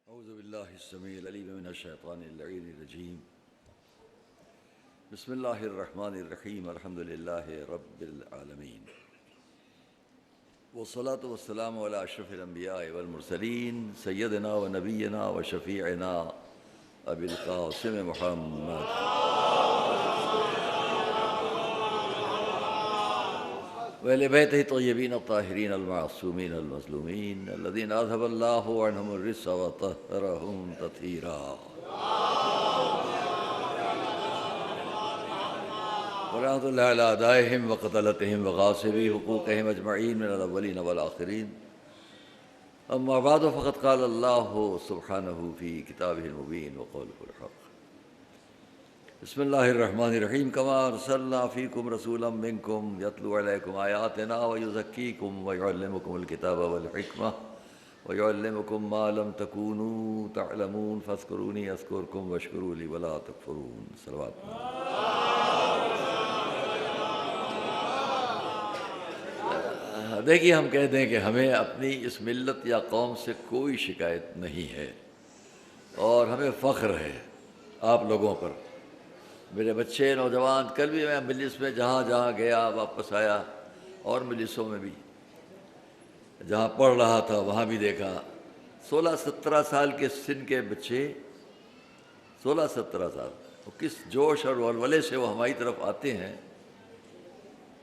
أعوذ بالله السميع العليم من الشيطان اللعين الرجيم. بسم الله الرحمن الرحيم. الحمد لله رب العالمين، والصلاة والسلام على أشرف الأنبياء والمرسلين سيدنا ونبينا وشفيعنا أبي القاسم محمد وآل بيته الطيبين الطاهرين المعصومين المظلومين الذين أذهب الله عنهم الرجس وطهرهم تطهيرا. ورحمة الله على أعدائهم وقتلتهم وغاصبي حقوقهم أجمعين من الأولين والآخرين. أما بعد، فقد قال الله سبحانه في كتابه المبين وقوله الحق. بسم الله الرحمن الرحيم. كما أرسلنا فيكم رسولا منكم يتلو عليكم آياتنا ويزكيكم ويعلمكم الكتاب والحكمة ويعلمكم ما لم تكونوا تعلمون فاذكروني أذكركم واشكروا لي ولا تكفرون. صلوات. دیکھیے، ہم کہہ دیں کہ ہمیں اپنی اس ملت یا قوم سے کوئی شکایت نہیں ہے اور ہمیں فخر ہے آپ لوگوں پر. میرے بچے نوجوان، کل بھی میں مجلس میں جہاں جہاں گیا واپس آیا، اور مجلسوں میں بھی جہاں پڑھ رہا تھا وہاں بھی دیکھا 16-17 سال کے سن کے بچے، 16-17 سال، وہ کس جوش اور ولولے سے وہ ہماری طرف آتے ہیں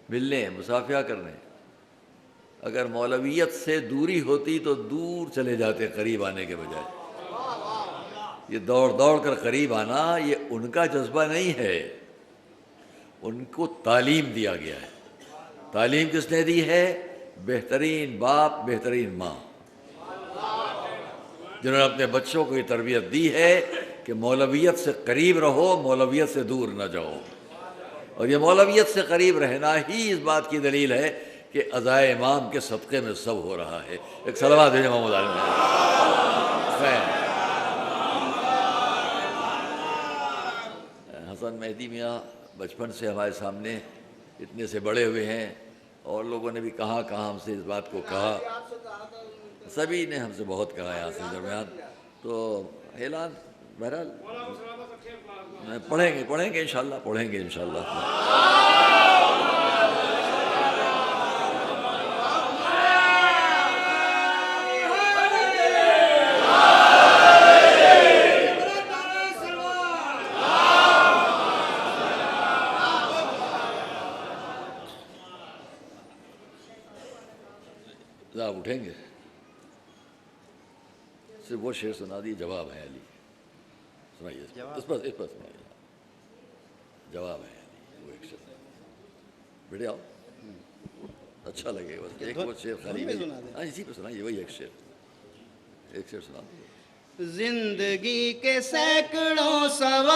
ملنے، مصافحہ کرنے. اگر مولویت سے دوری ہوتی تو دور چلے جاتے قریب آنے کے بجائے. یہ دوڑ دوڑ کر قریب آنا یہ ان کا جذبہ نہیں ہے، ان کو تعلیم دیا گیا ہے. تعلیم کس نے دی ہے؟ بہترین باپ، بہترین ماں، جنہوں نے اپنے بچوں کو یہ تربیت دی ہے کہ مولویت سے قریب رہو، مولویت سے دور نہ جاؤ. اور یہ مولویت سے قریب رہنا ہی اس بات کی دلیل ہے کہ عزائے امام کے صدقے میں سب ہو رہا ہے. ایک صلوات بھیجیں محمد عالم. حسن مہدی میاں بچپن سے ہمارے سامنے اتنے سے بڑے ہوئے ہیں، اور لوگوں نے بھی کہاں کہاں ہم سے اس بات کو کہا، سبھی نے ہم سے بہت کہا یہاں سے درمیان. تو اعلان بہرحال پڑھیں گے انشاءاللہ، پڑھیں گے انشاءاللہ. آپ اٹھیں گے؟ صرف وہ شعر سنا دی، جواب ہے علی. سنائیے اس پر سنائیے، جواب ہے علی. وہ ایک شعر بیٹے آؤ، اچھا لگے گا. بس ایک وہ شعر خالی اسی پہ سنائیے، وہی ایک شعر سنا. زندگی کے سینکڑوں سوال،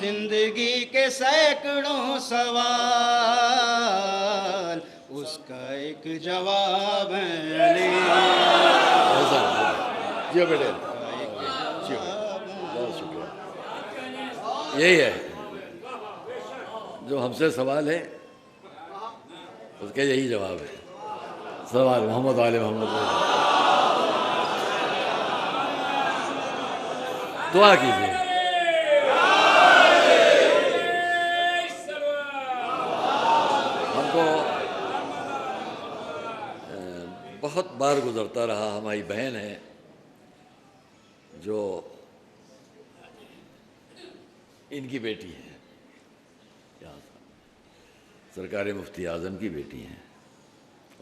زندگی کے سینکڑوں سوال، اس کا ایک جواب ہے علی. جی بیٹے، بہت شکریہ. یہی ہے جو ہم سے سوال ہے، اس کا یہی جواب ہے. سوال محمد عالم محمد. دعا کیجیے. ہم کو بہت بار گزرتا رہا، ہماری بہن ہے جو ان کی بیٹی ہے، سرکار مفتی اعظم کی بیٹی ہیں.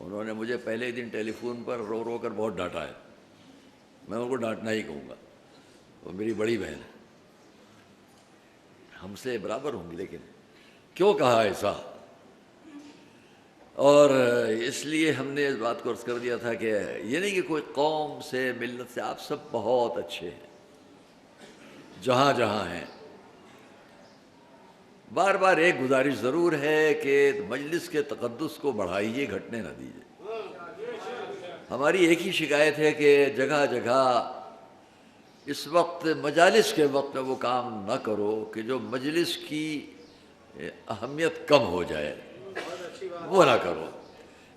انہوں نے مجھے پہلے دن ٹیلی فون پر رو رو کر بہت ڈانٹا ہے. میں ان کو ڈانٹنا ہی کہوں گا، وہ میری بڑی بہن ہے، ہم سے برابر ہوں گی، لیکن کیوں کہا ایسا؟ اور اس لیے ہم نے اس بات کو عرض کر دیا تھا کہ یہ نہیں کہ کوئی قوم سے، ملت سے، آپ سب بہت اچھے ہیں جہاں جہاں ہیں. بار بار ایک گزارش ضرور ہے کہ مجلس کے تقدس کو بڑھائیے، گھٹنے نہ دیجیے. ہماری ایک ہی شکایت ہے کہ جگہ جگہ اس وقت مجالس کے وقت میں وہ کام نہ کرو کہ جو مجلس کی اہمیت کم ہو جائے، وہ نہ کرو.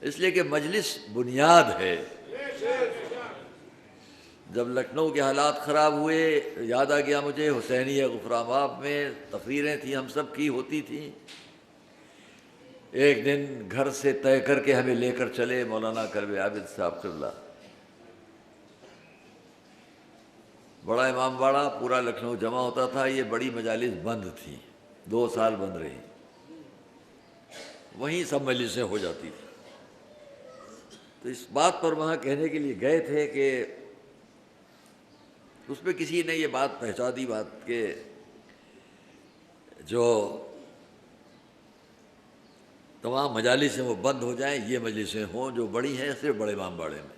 اس لیے کہ مجلس بنیاد ہے. جب لکھنؤ کے حالات خراب ہوئے یاد آ گیا مجھے حسینیہ غفرآباد میں تقریریں تھیں ہم سب کی ہوتی تھیں. ایک دن گھر سے طے کر کے ہمیں لے کر چلے مولانا کلب عابد صاحب قبلہ. بڑا امام باڑہ پورا لکھنؤ جمع ہوتا تھا. یہ بڑی مجالس بند تھیں, 2 سال بند رہی, وہیں سب مجلسیں ہو جاتی تھیں. تو اس بات پر وہاں کہنے کے لیے گئے تھے کہ اس پہ کسی نے یہ بات پہنچا دی بات کہ جو تمام مجالس ہیں وہ بند ہو جائیں, یہ مجلسیں ہوں جو بڑی ہیں صرف بڑے امام باڑے میں.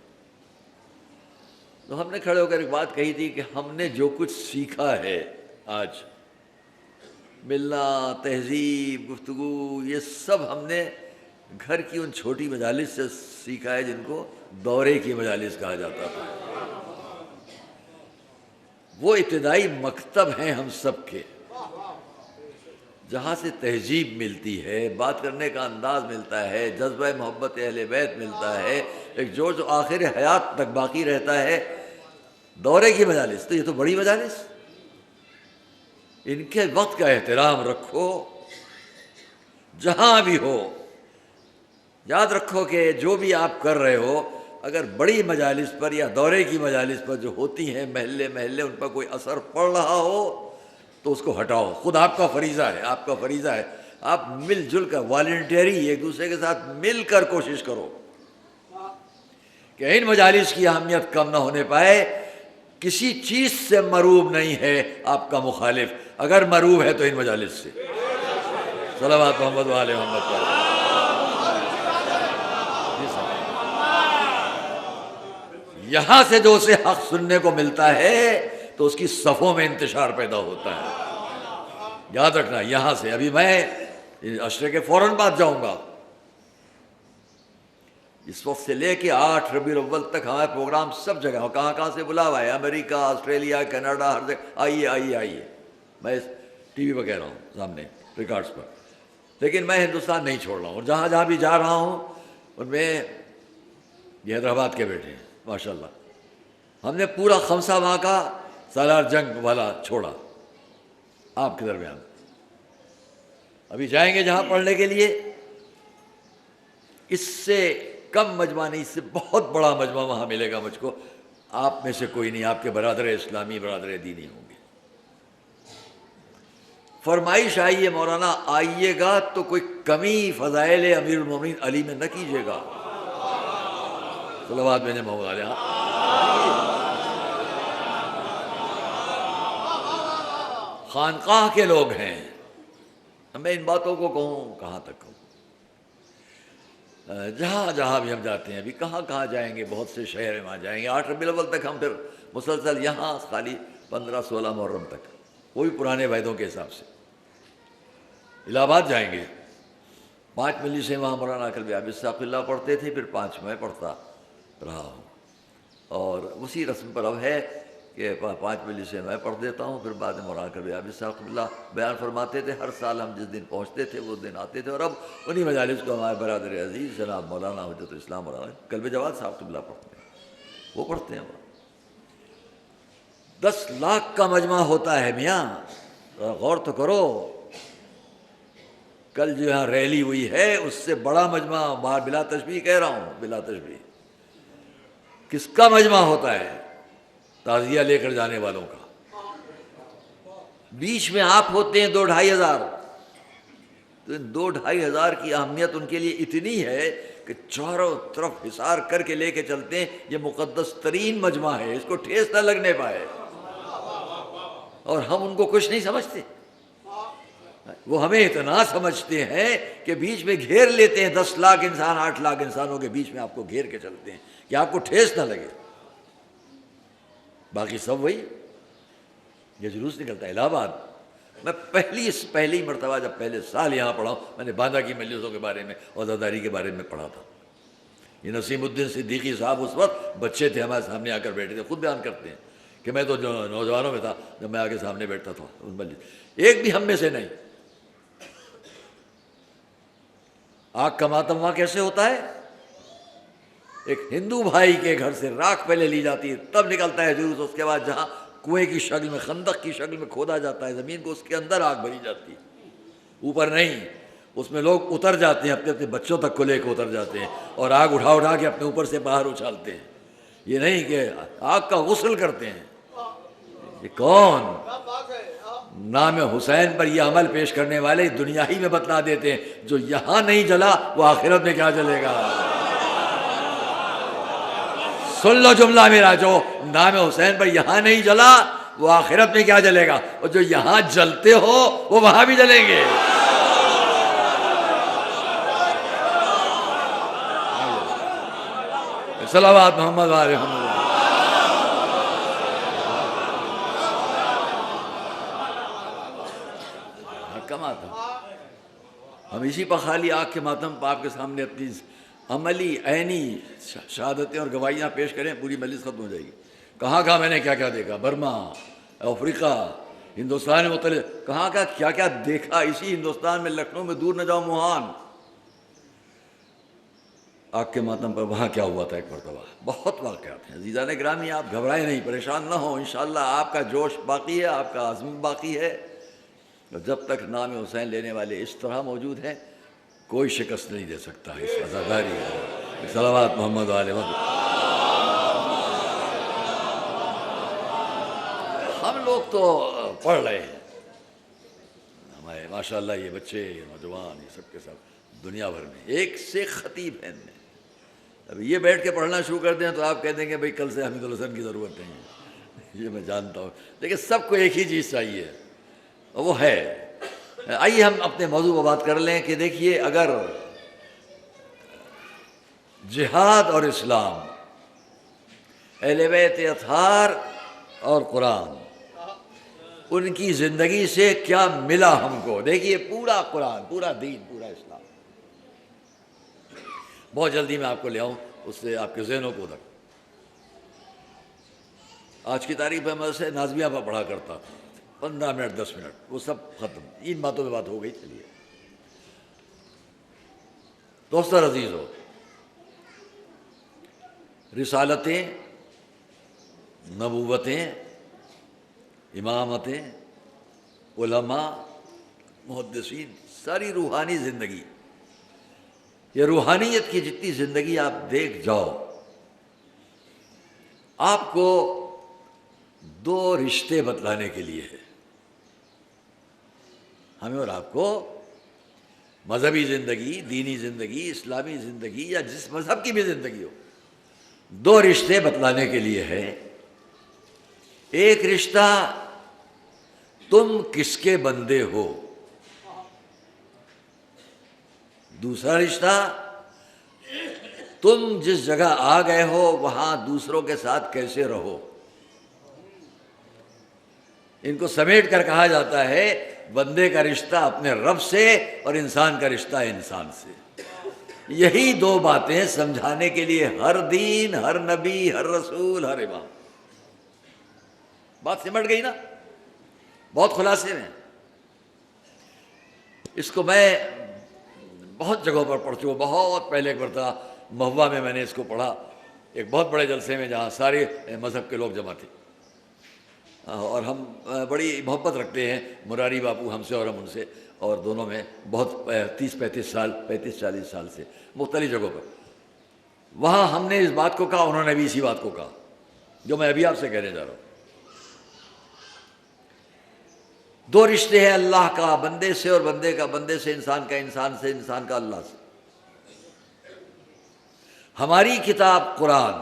تو ہم نے کھڑے ہو کر ایک بات کہی تھی کہ ہم نے جو کچھ سیکھا ہے آج, ملنا, تہذیب, گفتگو, یہ سب ہم نے گھر کی ان چھوٹی مجالس سے سیکھا ہے جن کو دورے کی مجالس کہا جاتا تھا. وہ ابتدائی مکتب ہیں ہم سب کے, جہاں سے تہذیب ملتی ہے, بات کرنے کا انداز ملتا ہے, جذبہ محبت اہل بیت ملتا ہے, ایک جو آخر حیات تک باقی رہتا ہے. دورے کی مجالس تو یہ تو بڑی مجالس, ان کے وقت کا احترام رکھو جہاں بھی ہو. یاد رکھو کہ جو بھی آپ کر رہے ہو اگر بڑی مجالس پر یا دورے کی مجالس پر جو ہوتی ہیں محلے محلے ان پر کوئی اثر پڑ رہا ہو تو اس کو ہٹاؤ. خود آپ کا فریضہ ہے, آپ کا فریضہ ہے. آپ مل جل کر والنٹیری ایک دوسرے کے ساتھ مل کر کوشش کرو کہ ان مجالس کی اہمیت کم نہ ہونے پائے. کسی چیز سے مروب نہیں ہے آپ کا مخالف, اگر مروب ہے تو ان مجالس سے. صلوات محمد و آل محمد پر. یہاں سے جو اسے حق سننے کو ملتا ہے تو اس کی صفوں میں انتشار پیدا ہوتا ہے. یاد رکھنا یہاں سے. ابھی میں عشرے کے فوراً بعد جاؤں گا. اس وقت سے لے کے 8 ربیع الاول تک ہمارے پروگرام سب جگہ, اور کہاں کہاں سے بلاوا ہے, امریکہ, آسٹریلیا, کینیڈا, ہر جگہ. آئیے آئیے آئیے. میں ٹی وی پہ کہہ رہا ہوں سامنے ریکارڈز پر, لیکن میں ہندوستان نہیں چھوڑ رہا ہوں. اور جہاں جہاں بھی جا رہا ہوں ان میں یہ حیدرآباد کے بیٹے ہیں ماشاء اللہ. ہم نے پورا خمسہ ماہ کا سالار جنگ والا چھوڑا آپ کے درمیان. ابھی جائیں گے جہاں پڑھنے کے لیے, اس سے کم مجمع نہیں, اس سے بہت بڑا مجمع وہاں ملے گا مجھ کو. آپ میں سے کوئی نہیں, آپ کے برادر اسلامی, برادر دینی ہوں گے. فرمائش آئی ہے مولانا آئیے گا تو کوئی کمی فضائل امیر المومنین علی میں نہ کیجیے گا. صلوات میں نے محمد علیہ. خانقاہ کے لوگ ہیں, میں ان باتوں کو کہوں کہاں تک کہوں. جہاں جہاں بھی ہم جاتے ہیں, ابھی کہاں کہاں جائیں گے, بہت سے شہر ہیں وہاں جائیں گے. 8 ربیع الاول تک ہم پھر مسلسل یہاں, خالی 15-16 محرم تک, وہ بھی پرانے وعدوں کے حساب سے. الہ آباد جائیں گے, 5 مجلسیں وہاں مولانا کلب عابد صاحب اللہ پڑھتے تھے, پھر 5 میں پڑھتا رہا ہوں. اور اسی رسم پر اب ہے کہ 5 مجلسیں میں پڑھ دیتا ہوں, پھر بعد میں مولانا کلب عابد صاحب اللہ بیان فرماتے تھے. ہر سال ہم جس دن پہنچتے تھے وہ دن آتے تھے, اور اب انہی مجالس کو ہمارے برادر عزیز جناب مولانا حجت الاسلام مولانا کلب جواد صاحب اللہ پڑھتے ہیں, وہ پڑھتے ہیں. 10 لاکھ کا مجمع ہوتا ہے میاں, غور تو کرو. کل جو یہاں ریلی ہوئی ہے اس سے بڑا مجمع, باہر بلا تشبیہ کہہ رہا ہوں, بلا تشبیہ, کس کا مجمع ہوتا ہے؟ تعزیہ لے کر جانے والوں کا. بیچ میں آپ ہوتے ہیں 2-2.5 ہزار. تو ان 2-2.5 ہزار کی اہمیت ان کے لیے اتنی ہے کہ چاروں طرف حصار کر کے لے کے چلتے ہیں. یہ مقدس ترین مجمع ہے, اس کو ٹھیس نہ لگنے پائے. اور ہم ان کو کچھ نہیں سمجھتے, وہ ہمیں اتنا سمجھتے ہیں کہ بیچ میں گھیر لیتے ہیں. 10 لاکھ انسان, 8 لاکھ انسانوں کے بیچ میں آپ کو گھیر کے چلتے ہیں کہ آپ کو ٹھیس نہ لگے. باقی سب وہی. یہ جلوس نکلتا ہے الہ آباد. میں پہلی مرتبہ جب پہلے سال یہاں پڑھا ہوں, میں نے باندھا کی مجلسوں کے بارے میں, عزاداری کے بارے میں پڑھا تھا. یہ نسیم الدین صدیقی صاحب اس وقت بچے تھے, ہمارے سامنے آ کر بیٹھے تھے. خود بیان کرتے ہیں کہ میں تو جو نوجوانوں میں تھا جب میں آگے سامنے بیٹھتا تھا اس مجلس, ایک بھی ہم میں سے نہیں. آگ کا ماتم وہاں کیسے ہوتا ہے؟ ایک ہندو بھائی کے گھر سے راکھ پہلے لی جاتی ہے، تب نکلتا ہے جلوس، اس کے بعد جہاں کنویں کی شکل میں، خندق کی شکل میں کھودا جاتا ہے زمین کو، اس کے اندر آگ بھری جاتی ہے، اوپر نہیں۔ اس میں لوگ اتر جاتے ہیں، اپنے اپنے بچوں تک کو لے کے اتر جاتے ہیں اور آگ اٹھا اٹھا کے اپنے اوپر سے باہر اچھالتے ہیں۔ یہ نہیں کہ آگ کا غسل کرتے ہیں۔ یہ کون؟ نام حسین پر یہ عمل پیش کرنے والے دنیا ہی میں بتلا دیتے ہیں، جو یہاں نہیں جلا وہ آخرت میں کیا جلے گا۔ سن لو جملہ میرا، جو نام حسین پر یہاں نہیں جلا وہ آخرت میں کیا جلے گا، اور جو یہاں جلتے ہو وہ وہاں بھی جلیں گے۔ صلوات محمد علیہ محمد۔ کا ماتم، ہم اسی پر خالی آگ کے ماتم پر آپ کے سامنے اپنی عملی عینی شہادتیں اور گواہیاں پیش کریں، پوری مجلس ختم ہو جائے گی۔ کہاں کہاں میں نے کیا کیا دیکھا، برما، افریقہ، ہندوستان میں مختلف کہاں کا کیا کیا دیکھا، اسی ہندوستان میں لکھنؤ میں، دور نہ جاؤ موہان، آگ کے ماتم پر وہاں کیا ہوا تھا ایک مرتبہ۔ بہت واقعات ہیں عزیزان گرامی، آپ گھبرائے نہیں، پریشان نہ ہوں، انشاءاللہ آپ کا جوش باقی ہے، آپ کا عزم باقی ہے، اور جب تک نام حسین لینے والے اس طرح موجود ہیں کوئی شکست نہیں دے سکتا، اس عزاداری ہے۔ صلوات محمد علیہ وسلم۔ ہم لوگ تو پڑھ رہے ہیں، ہمارے ماشاءاللہ یہ بچے، یہ نوجوان، یہ سب کے سب دنیا بھر میں ایک سے خطیب ہیں۔ اب یہ بیٹھ کے پڑھنا شروع کر دیں تو آپ کہہ دیں گے بھائی کل سے حمید الحسن کی ضرورت نہیں ہے، یہ میں جانتا ہوں، لیکن سب کو ایک ہی چیز چاہیے، وہ ہے۔ آئیے ہم اپنے موضوع پر بات کر لیں کہ دیکھیے، اگر جہاد اور اسلام، اہل بیت اطہار اور قرآن، ان کی زندگی سے کیا ملا ہم کو، دیکھیے پورا قرآن، پورا دین، پورا اسلام، بہت جلدی میں آپ کو لے آؤں اس سے آپ کے ذہنوں کو ادھر۔ آج کی تاریخ میں مدرسے نازمیہ پر پڑھا کرتا تھا، 15 منٹ 10 منٹ، وہ سب ختم، ان باتوں پہ بات ہو گئی۔ چلیے دوستو عزیزو، رسالتیں، نبوتیں، امامتیں، علماء، محدثین، ساری روحانی زندگی، یہ روحانیت کی جتنی زندگی آپ دیکھ جاؤ، آپ کو دو رشتے بتلانے کے لیے ہے، ہمیں اور آپ کو، مذہبی زندگی، دینی زندگی، اسلامی زندگی یا جس مذہب کی بھی زندگی ہو، دو رشتے بتلانے کے لیے ہے۔ ایک رشتہ تم کس کے بندے ہو، دوسرا رشتہ تم جس جگہ آ گئے ہو وہاں دوسروں کے ساتھ کیسے رہو۔ ان کو سمیٹ کر کہا جاتا ہے بندے کا رشتہ اپنے رب سے اور انسان کا رشتہ انسان سے۔ یہی دو باتیں سمجھانے کے لیے ہر دین، ہر نبی، ہر رسول، ہر امام۔ بات سمٹ گئی نا، بہت خلاصے میں۔ اس کو میں بہت جگہوں پر پڑھ چکا، بہت پہلے ایک مرتبہ مہوا میں نے اس کو پڑھا، ایک بہت بڑے جلسے میں جہاں سارے مذہب کے لوگ جمع تھے، اور ہم بڑی محبت رکھتے ہیں مراری باپو ہم سے اور ہم ان سے، اور دونوں میں بہت 30-35 سال، 35-40 سال سے مختلف جگہوں پر۔ وہاں ہم نے اس بات کو کہا، انہوں نے بھی اسی بات کو کہا جو میں ابھی آپ سے کہنے جا رہا ہوں۔ دو رشتے ہیں اللہ کا بندے سے اور بندے کا بندے سے، انسان کا انسان سے، انسان کا اللہ سے۔ ہماری کتاب قرآن،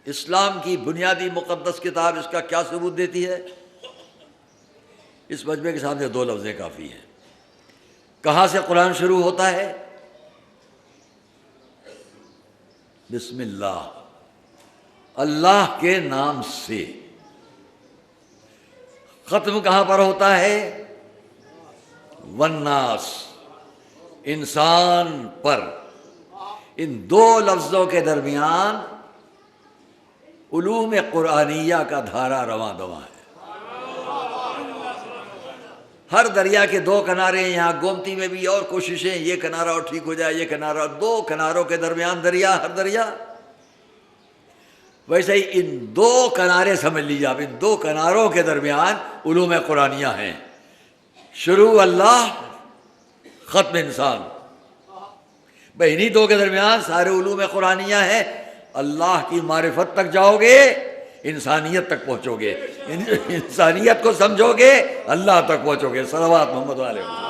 اسلام کی بنیادی مقدس کتاب، اس کا کیا ثبوت دیتی ہے؟ اس مجمع کے سامنے دو لفظیں کافی ہیں۔ کہاں سے قرآن شروع ہوتا ہے؟ بسم اللہ، اللہ کے نام سے۔ ختم کہاں پر ہوتا ہے؟ والناس، انسان پر۔ ان دو لفظوں کے درمیان علوم قرآنیہ کا دھارا رواں دواں ہے۔ ہر دریا کے دو کنارے ہیں، یہاں گومتی میں بھی اور کوششیں، یہ کنارہ اور ٹھیک ہو جائے، یہ کنارہ، دو کناروں کے درمیان دریا، ہر دریا ویسے ہی ان دو کنارے سمجھ لیجیے آپ، ان دو کناروں کے درمیان علوم قرآنیہ ہیں، شروع اللہ، ختم انسان، بھائی انہی دو کے درمیان سارے علوم قرآنیہ ہیں۔ اللہ کی معرفت تک جاؤ گے، انسانیت تک پہنچو گے، انسانیت کو سمجھو گے، اللہ تک پہنچو گے۔ صلوات محمد علیہ وسلم۔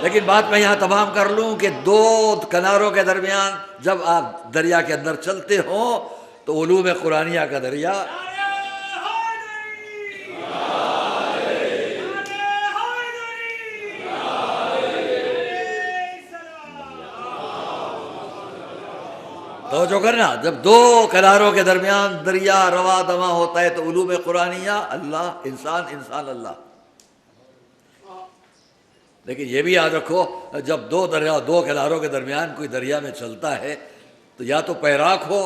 لیکن بات میں یہاں تمام کر لوں کہ دو کناروں کے درمیان جب آپ دریا کے اندر چلتے ہوں تو علوم قرآنیہ کا دریا توجہ کرنا، جب دو کناروں کے درمیان دریا رواں دواں ہوتا ہے تو علوم قرآنیہ اللہ، انسان، انسان اللہ۔ لیکن یہ بھی یاد رکھو، جب دو کناروں کے درمیان کوئی دریا میں چلتا ہے تو یا تو پیراک ہو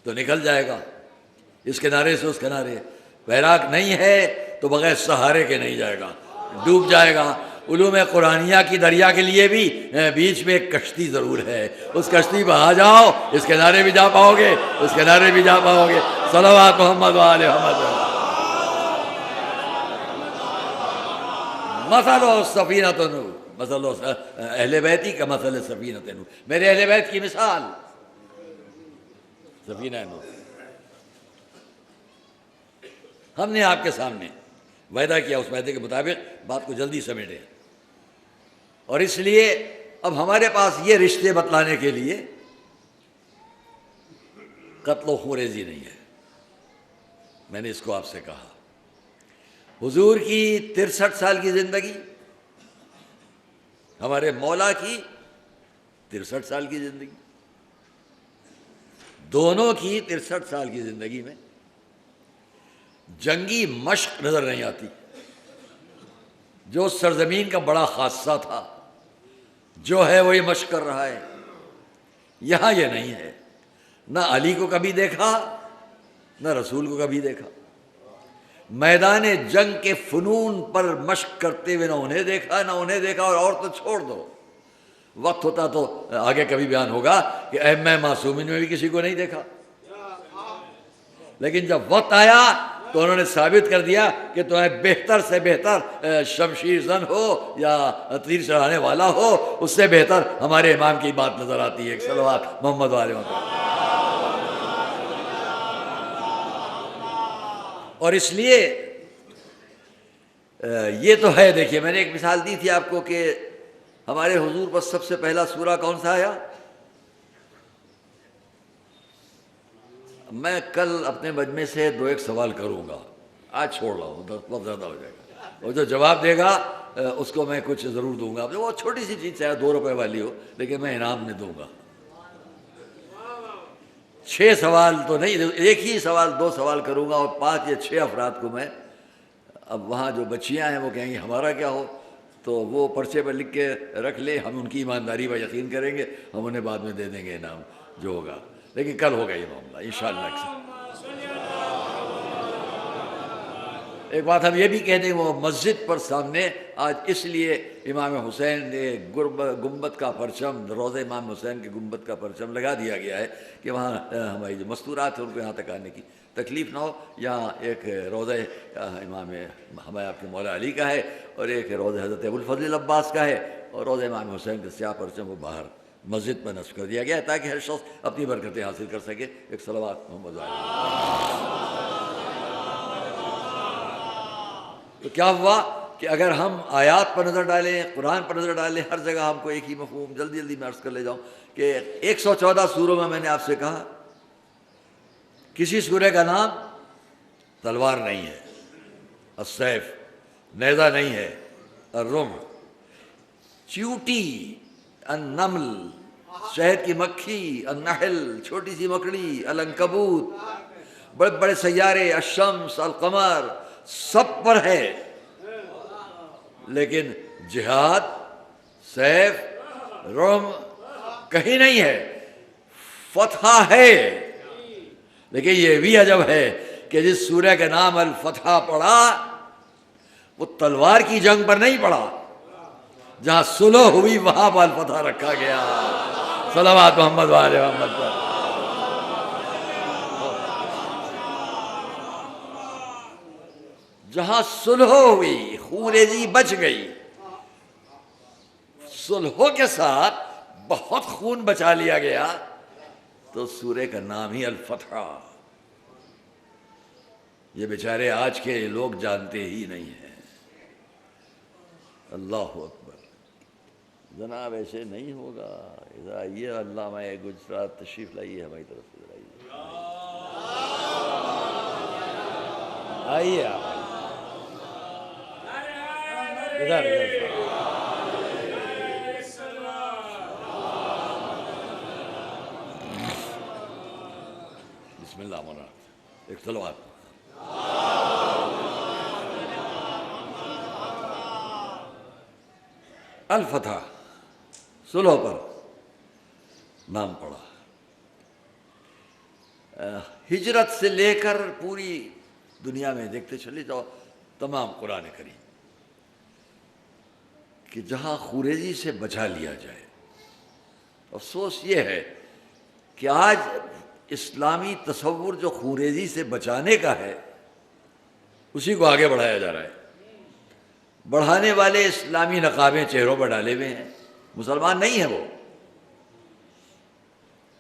تو نکل جائے گا اس کنارے سے اس کنارے، پیراک نہیں ہے تو بغیر سہارے کے نہیں جائے گا، ڈوب جائے گا۔ علوم قرآنیہ کی دریا کے لیے بھی بیچ میں ایک کشتی ضرور ہے، اس کشتی پہ آ جاؤ، اس کنارے بھی جا پاؤ گے، اس کنارے بھی جا پاؤ گے۔ صلوات محمد وآل محمد۔ مثل سفینۃ نوح، مثل اہل بیتی کا مثل سفینۃ نوح، میرے اہل بیت کی مثال سفینہ نوح۔ ہم نے آپ کے سامنے وعدہ کیا، اس وعدے کے مطابق بات کو جلدی سمیٹے، اور اس لیے اب ہمارے پاس یہ رشتے بتلانے کے لیے قتل و خوریزی نہیں ہے۔ میں نے اس کو آپ سے کہا، حضور کی 63 سال کی زندگی، ہمارے مولا کی 63 سال کی زندگی، دونوں کی 63 سال کی زندگی میں جنگی مشق نظر نہیں آتی۔ جو سرزمین کا بڑا خاصہ تھا، جو ہے وہی مشق کر رہا ہے۔ یہاں یہ نہیں ہے، نہ علی کو کبھی دیکھا، نہ رسول کو کبھی دیکھا۔ میدان جنگ کے فنون پر مشق کرتے ہوئے نہ انہیں دیکھا، اور تو چھوڑ دو، وقت ہوتا تو آگے کبھی بیان ہوگا کہ ائمہ معصومین میں بھی کسی کو نہیں دیکھا، لیکن جب وقت آیا تو انہوں نے ثابت کر دیا کہ تمہیں بہتر سے بہتر شمشیر زن ہو یا تیر چڑھانے والا ہو، اس سے بہتر ہمارے امام کی بات نظر آتی ہے۔ صلوات محمد علیہ وسلم۔ اور اس لیے یہ تو ہے، دیکھیے میں نے ایک مثال دی تھی آپ کو کہ ہمارے حضور پر سب سے پہلا سورہ کون سا آیا؟ میں کل اپنے مجمع سے 2-1 سوال کروں گا، آج چھوڑ رہا ہوں، بہت زیادہ ہو جائے گا، اور جو جواب دے گا اس کو میں کچھ ضرور دوں گا، وہ چھوٹی سی چیز چاہے 2 روپے والی ہو، لیکن میں انعام میں دوں گا۔ 6 سوال تو نہیں، ایک ہی سوال 2 سوال کروں گا، اور 5 یا 6 افراد کو میں، اب وہاں جو بچیاں ہیں وہ کہیں گی ہمارا کیا ہو، تو وہ پرچے پر لکھ کے رکھ لے، ہم ان کی ایمانداری پر یقین کریں گے، ہم انہیں بعد میں دے دیں گے انعام جو ہوگا، لیکن کل ہوگا یہ معاملہ انشاءاللہ۔ ایک بات ہم یہ بھی کہہ دیں، وہ مسجد پر سامنے آج اس لیے امام حسین نے گنبد کا پرچم، روضہ امام حسین کے گنبد کا پرچم لگا دیا گیا ہے کہ وہاں ہماری جو مستورات ہیں ان کو یہاں تک آنے کی تکلیف نہ ہو۔ یہاں ایک روضہ امام ہمارے آپ کے مولا علی کا ہے، اور ایک روضہ حضرت ابوالفضل عباس کا ہے، اور روضہ امام حسین کا سیاہ پرچم وہ باہر مسجد پر نصب کر دیا گیا ہے تاکہ ہر شخص اپنی برکتیں حاصل کر سکے۔ ایک صلوات محمد علیہ۔ تو کیا ہوا کہ اگر ہم آیات پر نظر ڈالیں، قرآن پر نظر ڈالیں، ہر جگہ ہم کو ایک ہی مفہوم، جلدی میں عرض کر لے جاؤں کہ 114 سوروں میں نے آپ سے کہا کسی سورہ کا نام تلوار نہیں ہے، السیف، نیزہ نہیں ہے، الرمح، چیوٹی، النمل، شہد کی مکھی، النحل، چھوٹی سی مکڑی، العنکبوت، بڑے بڑے سیارے، الشمس، القمر، سب پر ہے، لیکن جہاد، سیف، رم کہیں نہیں ہے۔ فتح ہے، لیکن یہ بھی عجب ہے کہ جس سورہ کا نام الفتح پڑا وہ تلوار کی جنگ پر نہیں پڑا، جہاں صلح ہوئی وہاں پر الفتح رکھا گیا۔ صلوات محمد و آل محمد پر۔ جہاں صلح ہوئی، خون ریزی بچ گئی، صلح کے ساتھ بہت خون بچا لیا گیا، تو سورہ کا نام ہی الفتح۔ یہ بیچارے آج کے لوگ جانتے ہی نہیں ہیں۔ اللہ اکبر۔ جناب ایسے نہیں ہوگا، ادھر آئیے، علامہ گجرات تشریف لائیے ہماری طرف سے، ادھر آئیے، آئیے آپ ادھر بسم اللہ مولانا، ایک تلوار۔ الفتح، صلح پر نام پڑا۔ ہجرت سے لے کر پوری دنیا میں دیکھتے چلے جاؤ، تمام قرآن کریم کہ جہاں خوریزی سے بچا لیا جائے۔ افسوس یہ ہے کہ آج اسلامی تصور جو خوریزی سے بچانے کا ہے اسی کو آگے بڑھایا جا رہا ہے۔ بڑھانے والے اسلامی نقابیں چہروں پر ڈالے ہوئے ہیں، مسلمان نہیں ہے وہ۔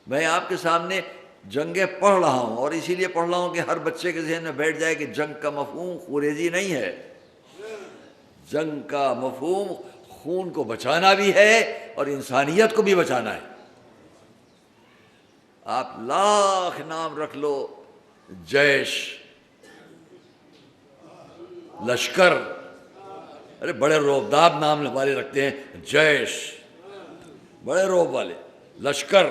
میں آپ کے سامنے جنگیں پڑھ رہا ہوں، اور اسی لیے پڑھ رہا ہوں کہ ہر بچے کے ذہن میں بیٹھ جائے کہ جنگ کا مفہوم خوریزی نہیں ہے۔ جنگ کا مفہوم خون کو بچانا بھی ہے اور انسانیت کو بھی بچانا ہے۔ آپ لاکھ نام رکھ لو، جیش، لشکر، ارے بڑے روبداب نام والے رکھتے ہیں، جیش، بڑے روب والے، لشکر۔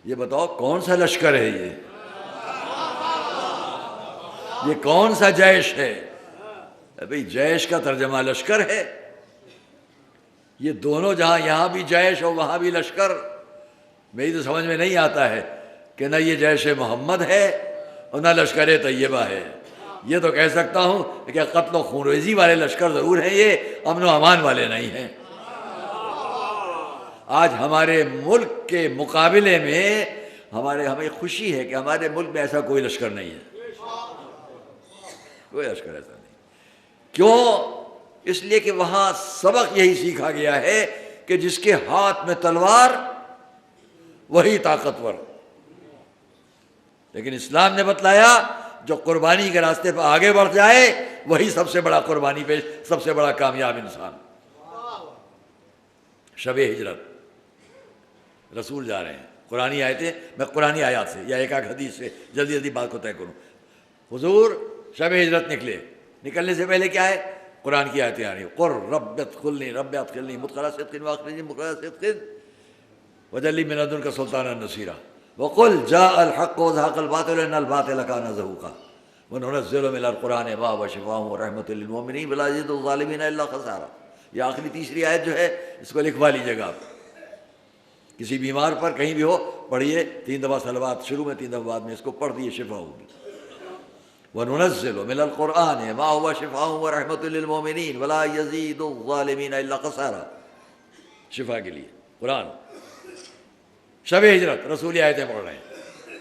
یہ بتاؤ کون سا لشکر ہے یہ کون سا جیش ہے؟ بھئی جیش کا ترجمہ لشکر ہے۔ یہ دونوں جہاں یہاں بھی جیش اور وہاں بھی لشکر، میری تو سمجھ میں نہیں آتا ہے کہ نہ یہ جیش محمد ہے اور نہ لشکر طیبہ ہے۔ یہ تو کہہ سکتا ہوں کہ قتل و خونریزی والے لشکر ضرور ہیں، یہ امن و امان والے نہیں ہیں۔ آج ہمارے ملک کے مقابلے میں ہمیں خوشی ہے کہ ہمارے ملک میں ایسا کوئی لشکر نہیں ہے، کوئی لشکر ایسا نہیں۔ کیوں؟ اس لیے کہ وہاں سبق یہی سیکھا گیا ہے کہ جس کے ہاتھ میں تلوار وہی طاقتور۔ لیکن اسلام نے بتلایا جو قربانی کے راستے پر آگے بڑھ جائے وہی سب سے بڑا قربانی پیش، سب سے بڑا کامیاب انسان۔ شب ہجرت، رسول جا رہے ہیں، قرآنی آیتیں، میں قرآنی آیات سے یا ایک آدھ حدیث سے جلدی جلدی بات کو طے کروں۔ حضور شب ہجرت نکلنے سے پہلے کیا ہے؟ قرآن کی آیتیں آ رہی ہیں، قر رب ادخلنی رب ادخلنی مدخل صدق واخرجنی مخرج صدق واجعل لي من لدنك سلطانا نصيرا وقل جاء الحق وزهق الباطل ان الباطل كان زهوقا وننزل من القرآن ما هو شفاء ورحمة للمؤمنين ولا يزيد الظالمين الا خسارا۔ یہ آخری تیسری آیت جو ہے اس کو لکھوا لیجیے گا آپ، کسی بیمار پر کہیں بھی ہو پڑھیے، 3 دفعہ صلوات شروع میں 3 دفعہ بعد میں، اس کو پڑھ دیے شفا ہوگی۔ وَنُنَزِّلُ مِنَ الْقُرْآنِ مَا هُوَ شِفَاءٌ وَرَحْمَةٌ لِّلْمُؤْمِنِينَ وَلَا يَزِيدُ الظَّالِمِينَ إِلَّا خَسَارًا۔ شفا کے لیے قرآن۔ شب ہجرت رسول آیتیں پڑھ رہے ہیں،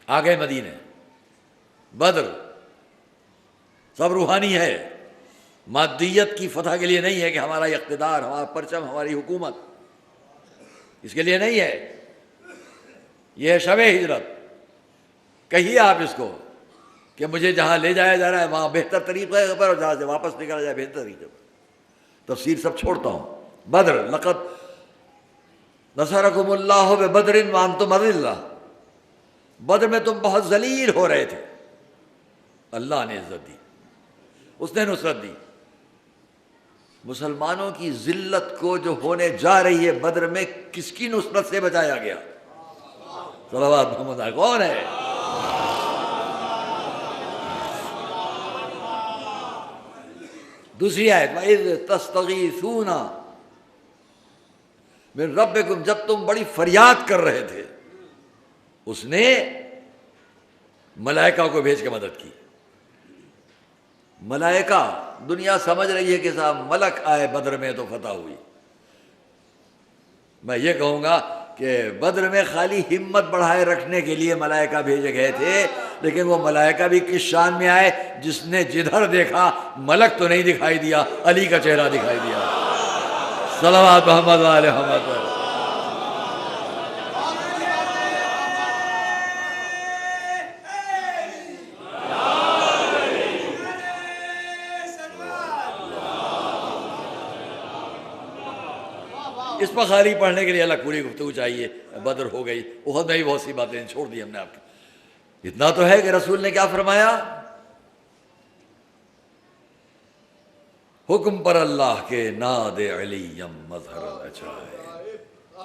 آگے مدینے، بدر، سب روحانی ہے، مادیت کی فتح کے لیے نہیں ہے کہ ہمارا اقتدار، ہمارا پرچم، ہماری حکومت، اس کے لیے نہیں ہے۔ یہ ہے شب ہجرت۔ کہیے آپ اس کو کہ مجھے جہاں لے جایا جا رہا ہے وہاں بہتر طریقے پر، اور جہاں سے واپس نکالا جائے بہتر طریقے پر۔ تفسیر سب چھوڑتا ہوں۔ بدر، لقد نصرکم اللہ ببدر وانتم اذلہ، بدر میں تم بہت ذلیل ہو رہے تھے، اللہ نے عزت دی، اس نے نصرت دی۔ مسلمانوں کی ذلت کو جو ہونے جا رہی ہے بدر میں، کس کی نصرت سے بچایا گیا؟ صلوات محمد علیہ، کون ہے؟ دوسری آیت، وَإِذْ تَسْتَغِيثُونَ مِن رَبِّكُمْ، جب تم بڑی فریاد کر رہے تھے، اس نے ملائکہ کو بھیج کے مدد کی. ملائکہ، دنیا سمجھ رہی ہے کہ صاحب ملک آئے بدر میں تو فتح ہوئی. میں یہ کہوں گا کہ بدر میں خالی ہمت بڑھائے رکھنے کے لیے ملائکہ بھیجے گئے تھے، لیکن وہ ملائکہ بھی کس شان میں آئے؟ جس نے جدھر دیکھا ملک تو نہیں دکھائی دیا، علی کا چہرہ دکھائی دیا. صلوات محمد و آل محمد. اس پر خالی پڑھنے کے لیے الگ پوری گفتگو چاہیے. بدر ہو گئی، احد میں بھی بہت سی باتیں چھوڑ دی ہم نے آپ کی. اتنا تو ہے کہ رسول نے کیا فرمایا؟ حکم پر اللہ کے ناد علیم مظہر العجائب.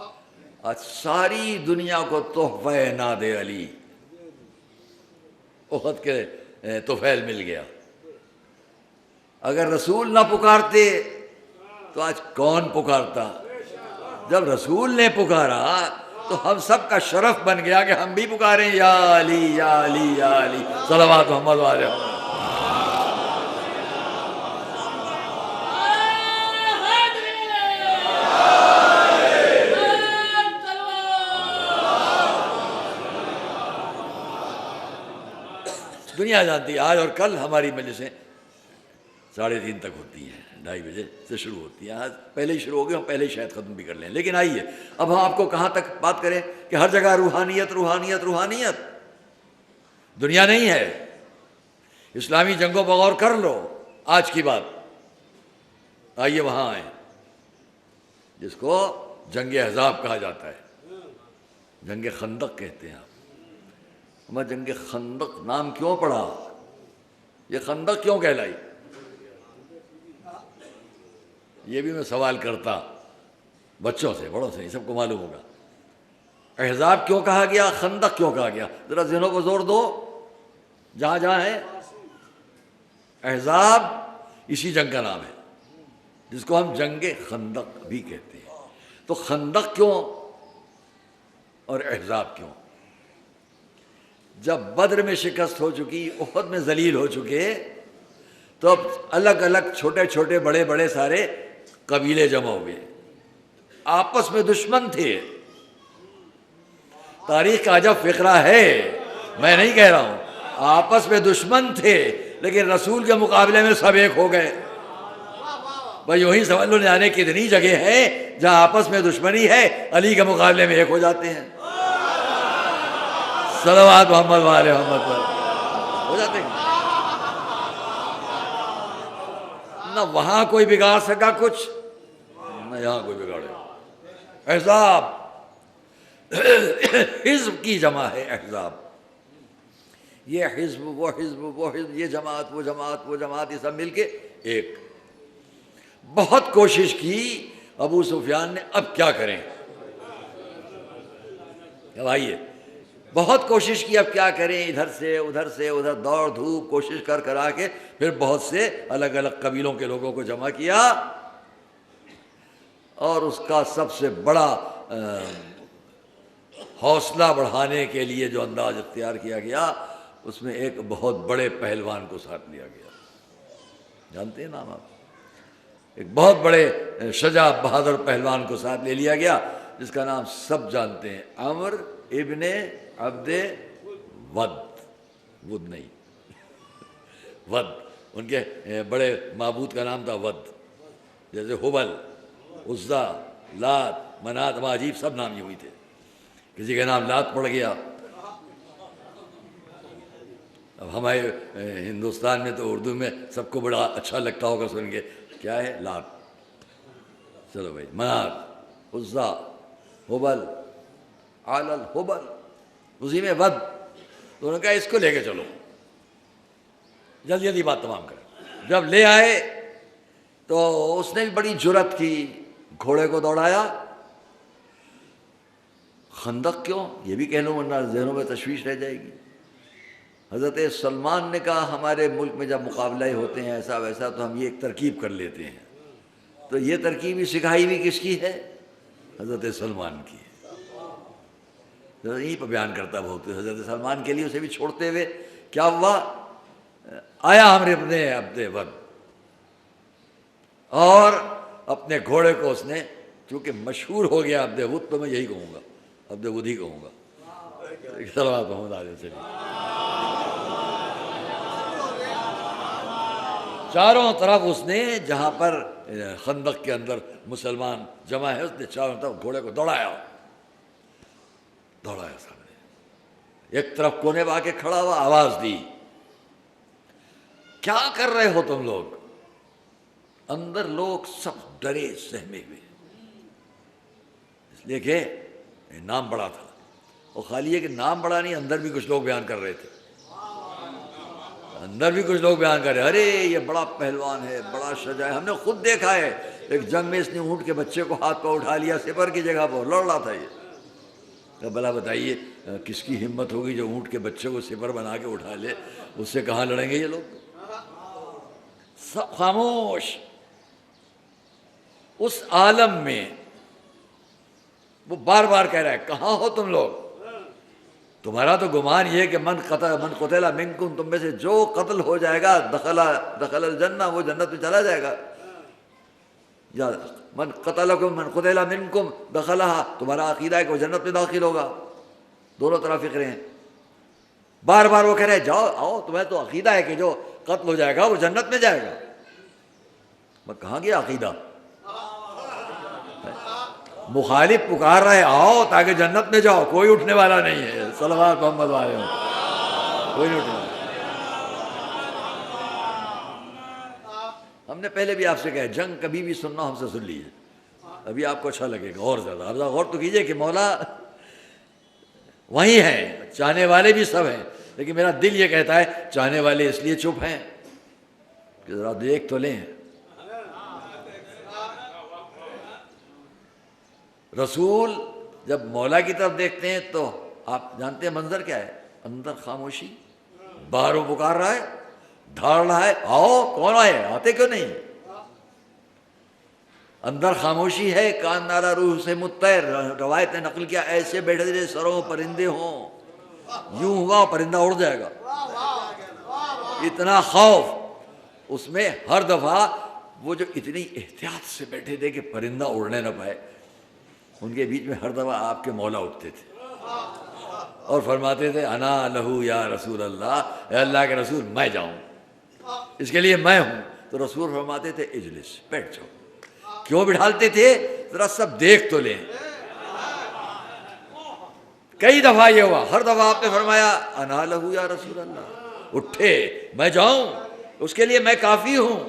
آج ساری دنیا کو تحفہ ناد علی احد کے طفیل مل گیا. اگر رسول نہ پکارتے تو آج کون پکارتا؟ جب رسول نے پکارا تو ہم سب کا شرف بن گیا کہ ہم بھی پکاریں یا علی یا علی یا علی. صلوات محمد و آل محمد. دنیا جانتی ہے آج اور کل ہماری مجلسیں 3:30 تک ہوتی ہیں، 2:30 بجے سے شروع ہوتی ہیں. آج پہلے ہی شروع ہو گئے، ہم پہلے ہی شاید ختم بھی کر لیں. لیکن آئیے اب ہم آپ کو کہاں تک بات کریں کہ ہر جگہ روحانیت روحانیت روحانیت. دنیا نہیں ہے. اسلامی جنگوں پر غور کر لو. آج کی بات آئیے وہاں آئیں جس کو جنگ احزاب کہا جاتا ہے، جنگ خندق کہتے ہیں. آپ ہمیں جنگ خندق نام کیوں پڑا؟ یہ خندق کیوں کہلائی؟ یہ بھی میں سوال کرتا بچوں سے، بڑوں سے، یہ سب کو معلوم ہوگا. احزاب کیوں کہا گیا، خندق کیوں کہا گیا؟ ذرا ذہنوں کو زور دو جہاں جہاں ہے. احزاب اسی جنگ کا نام ہے جس کو ہم جنگ خندق بھی کہتے ہیں. تو خندق کیوں اور احزاب کیوں؟ جب بدر میں شکست ہو چکی، احد میں ذلیل ہو چکے، تو اب الگ الگ چھوٹے چھوٹے بڑے بڑے سارے قبیلے جمع ہوئے. آپس میں دشمن تھے. تاریخ کا عجب فقرہ ہے، میں نہیں کہہ رہا ہوں. آپس میں دشمن تھے لیکن رسول کے مقابلے میں سب ایک ہو گئے. بھائی یوں ہی سمجھ لو، جانے کتنی جگہ ہے جہاں آپس میں دشمنی ہے، علی کے مقابلے میں ایک ہو جاتے ہیں. صلوات محمد و آل محمد پر ہو جاتے ہیں. نہ وہاں کوئی بگاڑ سکا کچھ، نہ یہاں کوئی بگاڑے. احزاب حزب کی جمع ہے. احزاب یہ حزب وہ حزب وہ حزب، یہ جماعت وہ جماعت وہ جماعت، یہ سب مل کے ایک. بہت کوشش کی ابو سفیان نے، اب کیا کریں؟ آئیے بہت کوشش کی، اب کیا کریں؟ ادھر سے ادھر دوڑ دھوپ کوشش کرا کے پھر بہت سے الگ الگ قبیلوں کے لوگوں کو جمع کیا. اور اس کا سب سے بڑا حوصلہ بڑھانے کے لیے جو انداز اختیار کیا گیا، اس میں ایک بہت بڑے پہلوان کو ساتھ لیا گیا. جانتے ہیں نام آپ؟ ایک بہت بڑے شجاع بہادر پہلوان کو ساتھ لے لیا گیا، جس کا نام سب جانتے ہیں، عمر ابن عبد ود. ود نہیں، ود. ان کے بڑے معبود کا نام تھا ود. جیسے حبل، عزا، لات، منات، وہاں عجیب سب نام یہ ہوئی تھے. کسی کا نام لات پڑ گیا. اب ہمارے ہندوستان میں تو اردو میں سب کو بڑا اچھا لگتا ہوگا سن کے، کیا ہے؟ لات. چلو بھائی، منات، عزا، حبل، علل، حبل، اسی میں ود. تو انہوں نے کہا اس کو لے کے چلو، جلدی جلدی بات تمام کریں. جب لے آئے تو اس نے بھی بڑی جرأت کی، گھوڑے کو دوڑایا. خندق کیوں یہ بھی کہہ لوں ورنہ ذہنوں میں تشویش رہ جائے گی. حضرت سلمان نے کہا ہمارے ملک میں جب مقابلے ہوتے ہیں ایسا ویسا تو ہم یہ ایک ترکیب کر لیتے ہیں. تو یہ ترکیب سکھائی بھی کس کی ہے؟ حضرت سلمان کی. یہیں پہ بیان کرتا بہت حضرت سلمان کے لیے اسے بھی چھوڑتے ہوئے کیا ہوا، آیا ہم اپنے عبد ود، اور اپنے گھوڑے کو اس نے چونکہ مشہور ہو گیا عبد ود، تو میں یہی کہوں گا عبد ود ہی کہوں گا، صلوات محمد علیہ وسلم۔ چاروں طرف اس نے جہاں پر خندق کے اندر مسلمان جمع ہے، اس نے چاروں طرف گھوڑے کو دوڑایا سامنے، ایک طرف کونے میں آ کے کھڑا ہوا، آواز دی، کیا کر رہے ہو تم لوگ؟ اندر لوگ سب ڈرے سہمے ہوئے، اس لیے کہ نام بڑا تھا، اور خالی ہے کہ نام بڑا نہیں، اندر بھی کچھ لوگ بیان کر رہے تھے، اندر بھی کچھ لوگ بیان کر رہے، ارے یہ بڑا پہلوان ہے، بڑا شجاع ہے، ہم نے خود دیکھا ہے ایک جنگ میں اس نے اونٹ کے بچے کو ہاتھ پہ اٹھا لیا، سپر کی جگہ پر لڑ رہا تھا یہ۔ تو بھلا بتائیے کس کی ہمت ہوگی جو اونٹ کے بچے کو سپر بنا کے اٹھا لے، اس سے کہاں لڑیں گے یہ لوگ؟ سب خاموش۔ اس عالم میں وہ بار بار کہہ رہا ہے کہاں ہو تم لوگ؟ تمہارا تو گمان یہ ہے کہ من قتل منکم، تم میں سے جو قتل ہو جائے گا دخل الجنہ، وہ جنت میں چلا جائے گا، یا من قتل منکم دخلہا، تمہارا عقیدہ ہے کہ وہ جنت میں داخل ہوگا، دونوں طرف فکرے ہیں۔ بار بار وہ کہہ رہے ہیں جاؤ آؤ، تمہیں تو عقیدہ ہے کہ جو قتل ہو جائے گا وہ جنت میں جائے گا۔ میں کہاں گیا عقیدہ؟ مخالف پکار رہے آؤ تاکہ جنت میں جاؤ، کوئی اٹھنے والا نہیں ہے، صلوات محمد علیہ وسلم، کوئی نہیں اٹھنے والا۔ ہم نے پہلے بھی آپ سے کہا جنگ کبھی بھی سننا ہم سے سن لیجیے، ابھی آپ کو اچھا لگے گا اور زیادہ۔ اب غور تو کیجئے کہ مولا وہیں ہیں، چاہنے والے بھی سب ہیں، لیکن میرا دل یہ کہتا ہے چاہنے والے اس لیے چپ ہیں کہ ذرا دیکھ تو لیں۔ رسول جب مولا کی طرف دیکھتے ہیں تو آپ جانتے ہیں منظر کیا ہے، اندر خاموشی، باہروں پکار رہا ہے، دھاڑ رہا ہے آؤ، کون آئے، آتے کیوں نہیں؟ اندر خاموشی ہے، کان نالا روح سے متعر، روایت نے نقل کیا ایسے بیٹھے تھے سروں پرندے ہوں، یوں ہوا پرندہ اڑ جائے گا، اتنا خوف اس میں۔ ہر دفعہ وہ جو اتنی احتیاط سے بیٹھے تھے کہ پرندہ اڑنے نہ پائے، ان کے بیچ میں ہر دفعہ آپ کے مولا اٹھتے تھے اور فرماتے تھے انا لہو یا رسول اللہ، اے اللہ کے رسول میں جاؤں، اس کے لیے میں ہوں۔ تو رسول فرماتے تھے اجلس، بیٹھ جاؤ۔ کیوں بٹھالتے تھے؟ ذرا سب دیکھ تو لیں۔ کئی دفعہ یہ ہوا، ہر دفعہ آپ نے فرمایا انا لہو یا رسول اللہ، اٹھے میں جاؤں، اس کے لیے میں کافی ہوں۔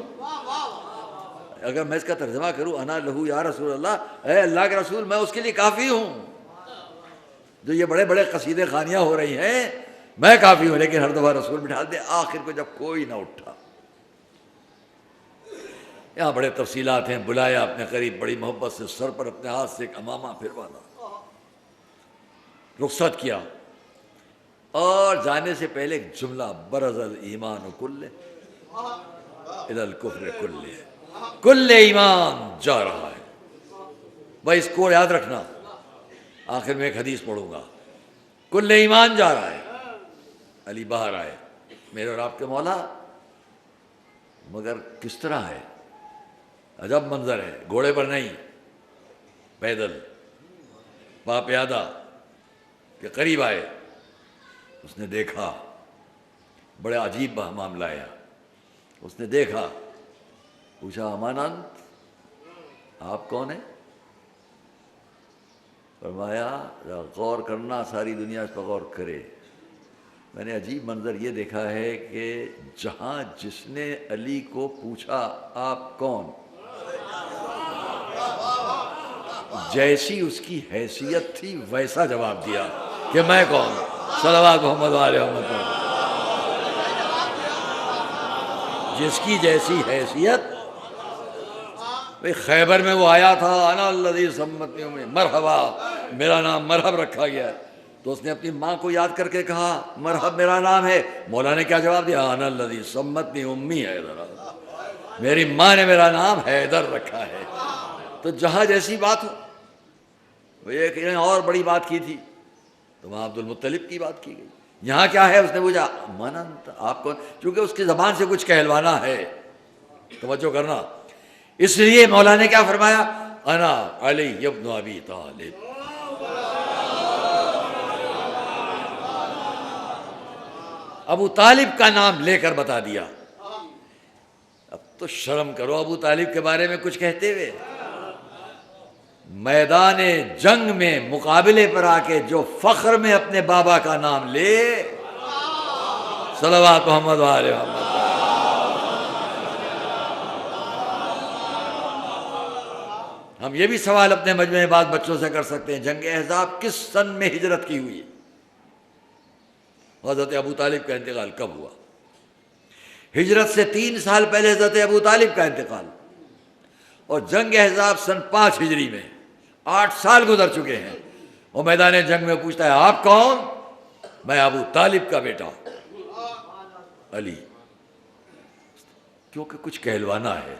اگر میں اس کا ترجمہ کروں انا لہو یا رسول اللہ، اے اللہ کے رسول میں اس کے لیے کافی ہوں۔ جو یہ بڑے بڑے قصیدے خوانیاں ہو رہی ہیں میں کافی ہوں، لیکن ہر دفعہ رسول بٹھا دے۔ آخر کو جب کوئی نہ اٹھا، یہاں بڑے تفصیلات ہیں، بلایا اپنے قریب بڑی محبت سے، سر پر اپنے ہاتھ سے ایک امامہ پھروانا، رخصت کیا، اور جانے سے پہلے ایک جملہ برز الایمان کلہ الی الکفر کلہ، کل ایمان جا رہا ہے۔ بھائی اس کو یاد رکھنا، آخر میں ایک حدیث پڑھوں گا، کل ایمان جا رہا ہے۔ علی باہر آئے، میرے اور آپ کے مولا، مگر کس طرح ہے، عجب منظر ہے، گھوڑے پر نہیں، پیدل، پا پیادہ، کہ قریب آئے۔ اس نے دیکھا، بڑے عجیب معاملہ ہے، اس نے دیکھا، پوچھا امانت آپ کون ہیں؟ فرمایا غور کرنا، ساری دنیا اس پر غور کرے، میں نے عجیب منظر یہ دیکھا ہے کہ جہاں جس نے علی کو پوچھا آپ کون، جیسی اس کی حیثیت تھی ویسا جواب دیا کہ میں کون، صلوات محمد علیہ وسلم۔ جس کی جیسی حیثیت، بھئی خیبر میں وہ آیا تھا انا الذی سمتنی امی، مرحبا، میرا نام مرحب رکھا گیا ہے، تو اس نے اپنی ماں کو یاد کر کے کہا مرحب میرا نام ہے۔ مولا نے کیا جواب دیا؟ انا الذی سمتنی امی حیدر، میری ماں نے میرا نام حیدر رکھا ہے۔ تو جہاں جیسی بات ہو، وہ ایک اور بڑی بات کی تھی، تو وہاں عبد المطلب کی بات کی گئی. یہاں کیا ہے؟ اس نے پوچھا من انت، آپ کون؟ چونکہ اس کی زبان سے کچھ کہلوانا ہے، توجہ کرنا. اس لیے مولا نے کیا فرمایا؟ انا علی ابن ابی طالب. ابو طالب کا نام لے کر بتا دیا. اب تو شرم کرو ابو طالب کے بارے میں کچھ کہتے ہوئے. میدان جنگ میں مقابلے پر آ کے جو فخر میں اپنے بابا کا نام لے، صلوات محمد وآل محمد. ہم یہ بھی سوال اپنے مجمع بعض بچوں سے کر سکتے ہیں، جنگ احزاب کس سن میں ہجرت کی ہوئی؟ حضرت ابو طالب کا انتقال کب ہوا؟ ہجرت سے 3 سال پہلے حضرت ابو طالب کا انتقال، اور جنگ احزاب سن 5 ہجری میں 8 سال گزر چکے ہیں. اور میدان جنگ میں پوچھتا ہے آپ کون؟ میں ابو طالب کا بیٹا علی. کیونکہ کچھ کہلوانا ہے.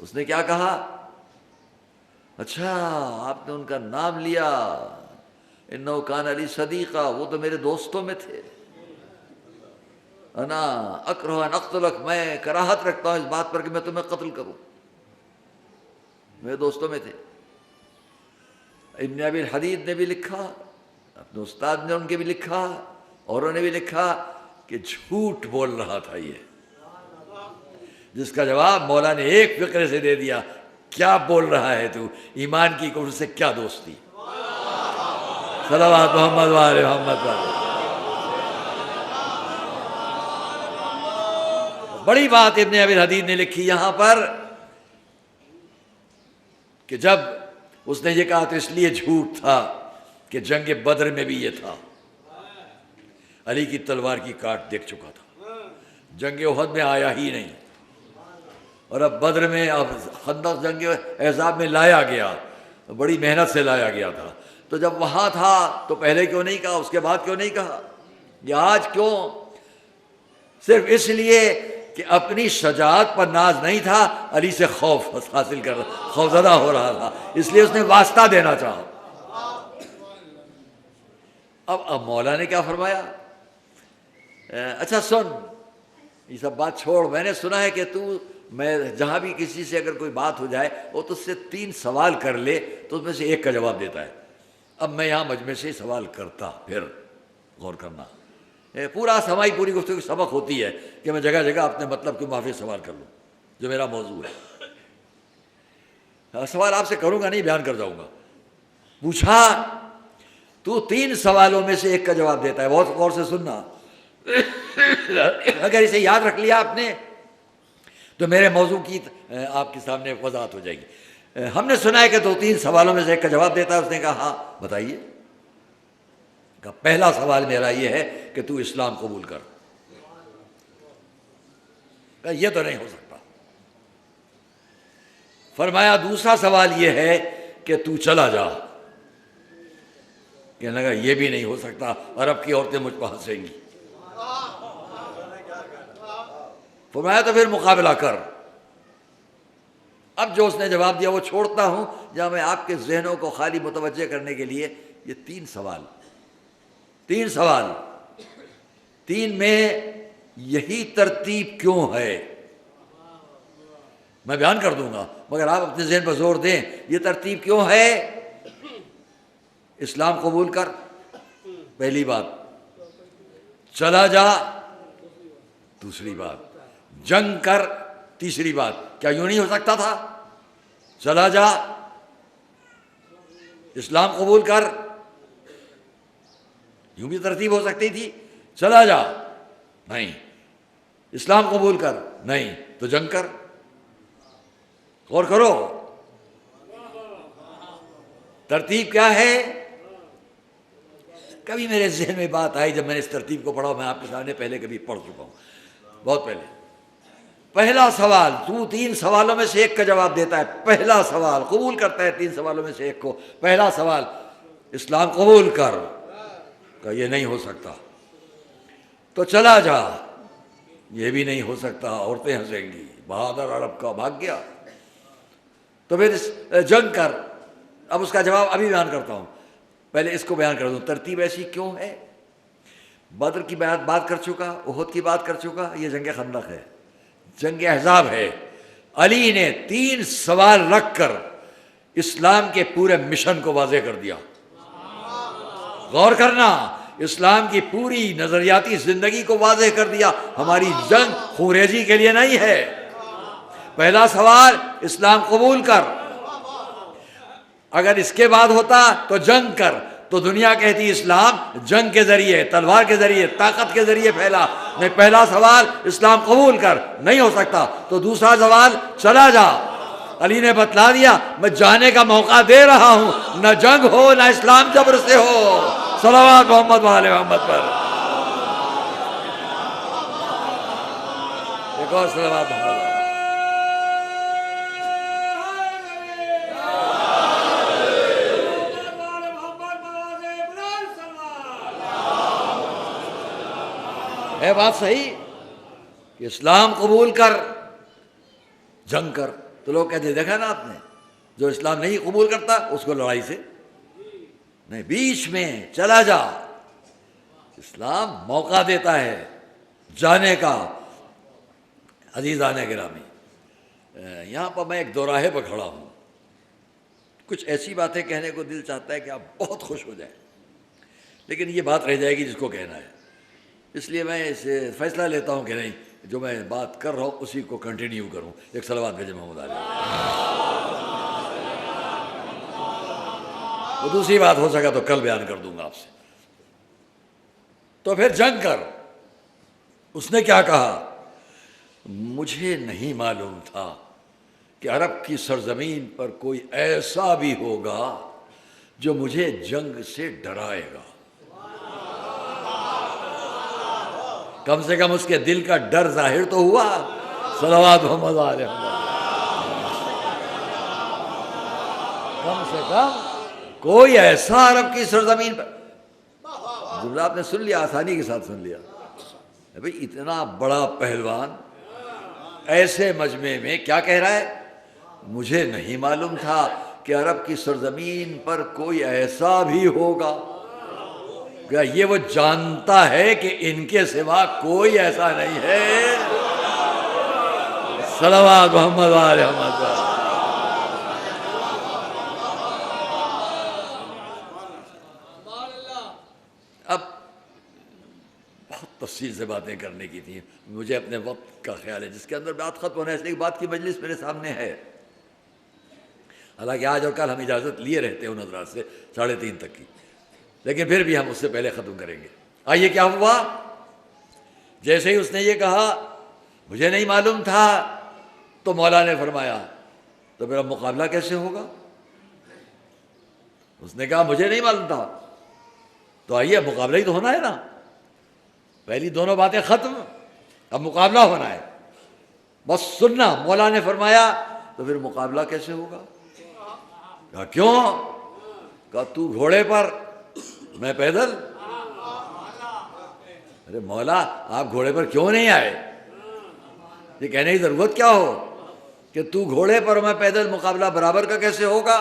اس نے کیا کہا؟ اچھا آپ نے ان کا نام لیا، انہو کان علی صدیقہ، وہ تو میرے دوستوں میں تھے. انا اکرہ ان اقتلک، میں کراہت رکھتا ہوں اس بات پر کہ میں تمہیں قتل کروں، میرے دوستوں میں تھے. ابن ابی الحدید نے بھی لکھا، اپنے استاد نے ان کے بھی لکھا، اوروں نے بھی لکھا کہ جھوٹ بول رہا تھا یہ، جس کا جواب مولا نے ایک فقرے سے دے دیا. کیا بول رہا ہے تو؟ ایمان کی کفر سے کیا دوستی؟ صلوات محمد وآل محمد. بڑی بات ابن ابی الحدید نے لکھی یہاں پر کہ جب اس نے یہ کہا تو اس لیے جھوٹ تھا کہ جنگ بدر میں بھی یہ تھا، علی کی تلوار کی کاٹ دیکھ چکا تھا، جنگ احد میں آیا ہی نہیں، اور اب بدر میں، اب خندق جنگ احزاب میں لایا گیا، بڑی محنت سے لایا گیا تھا. تو جب وہاں تھا تو پہلے کیوں نہیں کہا؟ اس کے بعد کیوں نہیں کہا؟ یہ آج کیوں؟ صرف اس لیے کہ اپنی شجاعت پر ناز نہیں تھا، علی سے خوف حاصل کر رہا، خوفزدہ ہو رہا تھا، اس لیے اس نے واسطہ دینا چاہا. اب مولا نے کیا فرمایا؟ اچھا سن، یہ سب بات چھوڑ، میں نے سنا ہے کہ میں جہاں بھی کسی سے اگر کوئی بات ہو جائے وہ تو اس سے 3 سوال کر لے تو اس میں سے ایک کا جواب دیتا ہے. اب میں یہاں مجمع سے سوال کرتا، پھر غور کرنا، پورا سماعی پوری گفتگو کی سبق ہوتی ہے کہ میں جگہ جگہ اپنے مطلب کے معافی سوال کر لوں جو میرا موضوع ہے. سوال آپ سے کروں گا نہیں، بیان کر جاؤں گا. پوچھا تو 3 سوالوں میں سے ایک کا جواب دیتا ہے، بہت غور سے سننا. اگر اسے یاد رکھ لیا آپ نے تو میرے موضوع کی آپ کے سامنے وضاحت ہو جائے گی. ہم نے سنا ہے کہ 2-3 سوالوں میں سے ایک کا جواب دیتا ہے. اس نے کہا ہاں بتائیے. کہ پہلا سوال میرا یہ ہے کہ تو اسلام قبول کر. کہ یہ تو نہیں ہو سکتا. فرمایا دوسرا سوال یہ ہے کہ تو چلا جا. کہنے لگا یہ بھی نہیں ہو سکتا، عرب کی عورتیں مجھ پر ہنسیں گی. فرمایا تو پھر مقابلہ کر. اب جو اس نے جواب دیا وہ چھوڑتا ہوں، جہاں میں آپ کے ذہنوں کو خالی متوجہ کرنے کے لیے یہ 3 سوال 3 میں یہی ترتیب کیوں ہے میں بیان کر دوں گا، مگر آپ اپنے ذہن پر زور دیں. یہ ترتیب کیوں ہے؟ اسلام قبول کر پہلی بات، چلا جا دوسری بات، جنگ کر تیسری بات. کیا یوں نہیں ہو سکتا تھا؟ چلا جا، اسلام قبول کر، یوں بھی ترتیب ہو سکتی تھی. چلا جا نہیں، اسلام قبول کر نہیں، تو جنگ کر. غور کرو ترتیب کیا ہے. کبھی میرے ذہن میں بات آئی جب میں نے اس ترتیب کو پڑھا، میں آپ کے سامنے پہلے کبھی پڑھ چکا ہوں بہت پہلے. پہلا سوال، تو 3 سوالوں میں سے ایک کا جواب دیتا ہے. پہلا سوال قبول کرتا ہے 3 سوالوں میں سے ایک کو. پہلا سوال اسلام قبول کر، کہ یہ نہیں ہو سکتا. تو چلا جا، یہ بھی نہیں ہو سکتا، عورتیں ہنسیں گی، بہادر عرب کا بھاگ گیا. تو پھر جنگ کر. اب اس کا جواب ابھی بیان کرتا ہوں. پہلے اس کو بیان کر دوں ترتیب ایسی کیوں ہے. بدر کی بات کر چکا، احد کی بات کر چکا، یہ جنگ خندق ہے، جنگ احزاب ہے. علی نے 3 سوال رکھ کر اسلام کے پورے مشن کو واضح کر دیا. غور کرنا، اسلام کی پوری نظریاتی زندگی کو واضح کر دیا. ہماری جنگ خونریزی کے لیے نہیں ہے. پہلا سوال اسلام قبول کر، اگر اس کے بعد ہوتا تو جنگ کر، تو دنیا کہتی اسلام جنگ کے ذریعے، تلوار کے ذریعے، طاقت کے ذریعے پھیلا. نہیں، پہلا سوال اسلام قبول کر، نہیں ہو سکتا تو دوسرا سوال چلا جا. علی نے بتلا دیا میں جانے کا موقع دے رہا ہوں، نہ جنگ ہو نہ اسلام جبر سے ہو. صلوات محمد و آل محمد پر. ایک اور صلوات محمد. ہے بات صحیح کہ اسلام قبول کر جنگ کر. تو لوگ کہتے دیکھا نا آپ نے، جو اسلام نہیں قبول کرتا اس کو لڑائی سے نہیں، بیچ میں چلا جا. اسلام موقع دیتا ہے جانے کا. عزیزان گرامی، یہاں پر میں ایک دوراہے پر کھڑا ہوں. کچھ ایسی باتیں کہنے کو دل چاہتا ہے کہ آپ بہت خوش ہو جائیں، لیکن یہ بات رہ جائے گی جس کو کہنا ہے. اس لیے میں اسے فیصلہ لیتا ہوں کہ نہیں، جو میں بات کر رہا ہوں اسی کو کنٹینیو کروں. ایک صلوات بھیجیں محمد علی. وہ دوسری بات ہو سکا تو کل بیان کر دوں گا آپ سے. تو پھر جنگ کر. اس نے کیا کہا؟ مجھے نہیں معلوم تھا کہ عرب کی سرزمین پر کوئی ایسا بھی ہوگا جو مجھے جنگ سے ڈرائے گا. کم سے کم اس کے دل کا ڈر ظاہر تو ہوا. صلوات محمد علیہ وسلم. کم سے کم کوئی ایسا عرب کی سرزمین پر. جملہ آپ نے سن لیا، آسانی کے ساتھ سن لیا. بھئی اتنا بڑا پہلوان ایسے مجمع میں کیا کہہ رہا ہے؟ مجھے نہیں معلوم تھا کہ عرب کی سرزمین پر کوئی ایسا بھی ہوگا. یہ وہ جانتا ہے کہ ان کے سوا کوئی ایسا نہیں ہے. صلوات محمد علیہ وسلم. اب بہت تفصیل سے باتیں کرنے کی تھیں، مجھے اپنے وقت کا خیال ہے جس کے اندر بات ختم ہونا ہے، اس لیے بات کی مجلس میرے سامنے ہے. حالانکہ آج اور کل ہم اجازت لیے رہتے ہیں ان حضرات سے 3:30 تک کی، لیکن پھر بھی ہم اس سے پہلے ختم کریں گے. آئیے کیا ہوا؟ جیسے ہی اس نے یہ کہا مجھے نہیں معلوم تھا، تو مولا نے فرمایا تو میرا مقابلہ کیسے ہوگا؟ اس نے کہا مجھے نہیں معلوم تھا، تو آئیے مقابلہ ہی تو ہونا ہے نا. پہلی دونوں باتیں ختم، اب مقابلہ ہونا ہے. بس سننا. مولا نے فرمایا تو پھر مقابلہ کیسے ہوگا؟ کہا کیوں؟ کہا تو گھوڑے پر، میں پیدل. ارے مولا آپ گھوڑے پر کیوں نہیں آئے؟ یہ کہنے کی ضرورت کیا ہو کہ تو گھوڑے پر میں پیدل، مقابلہ برابر کا کیسے ہوگا؟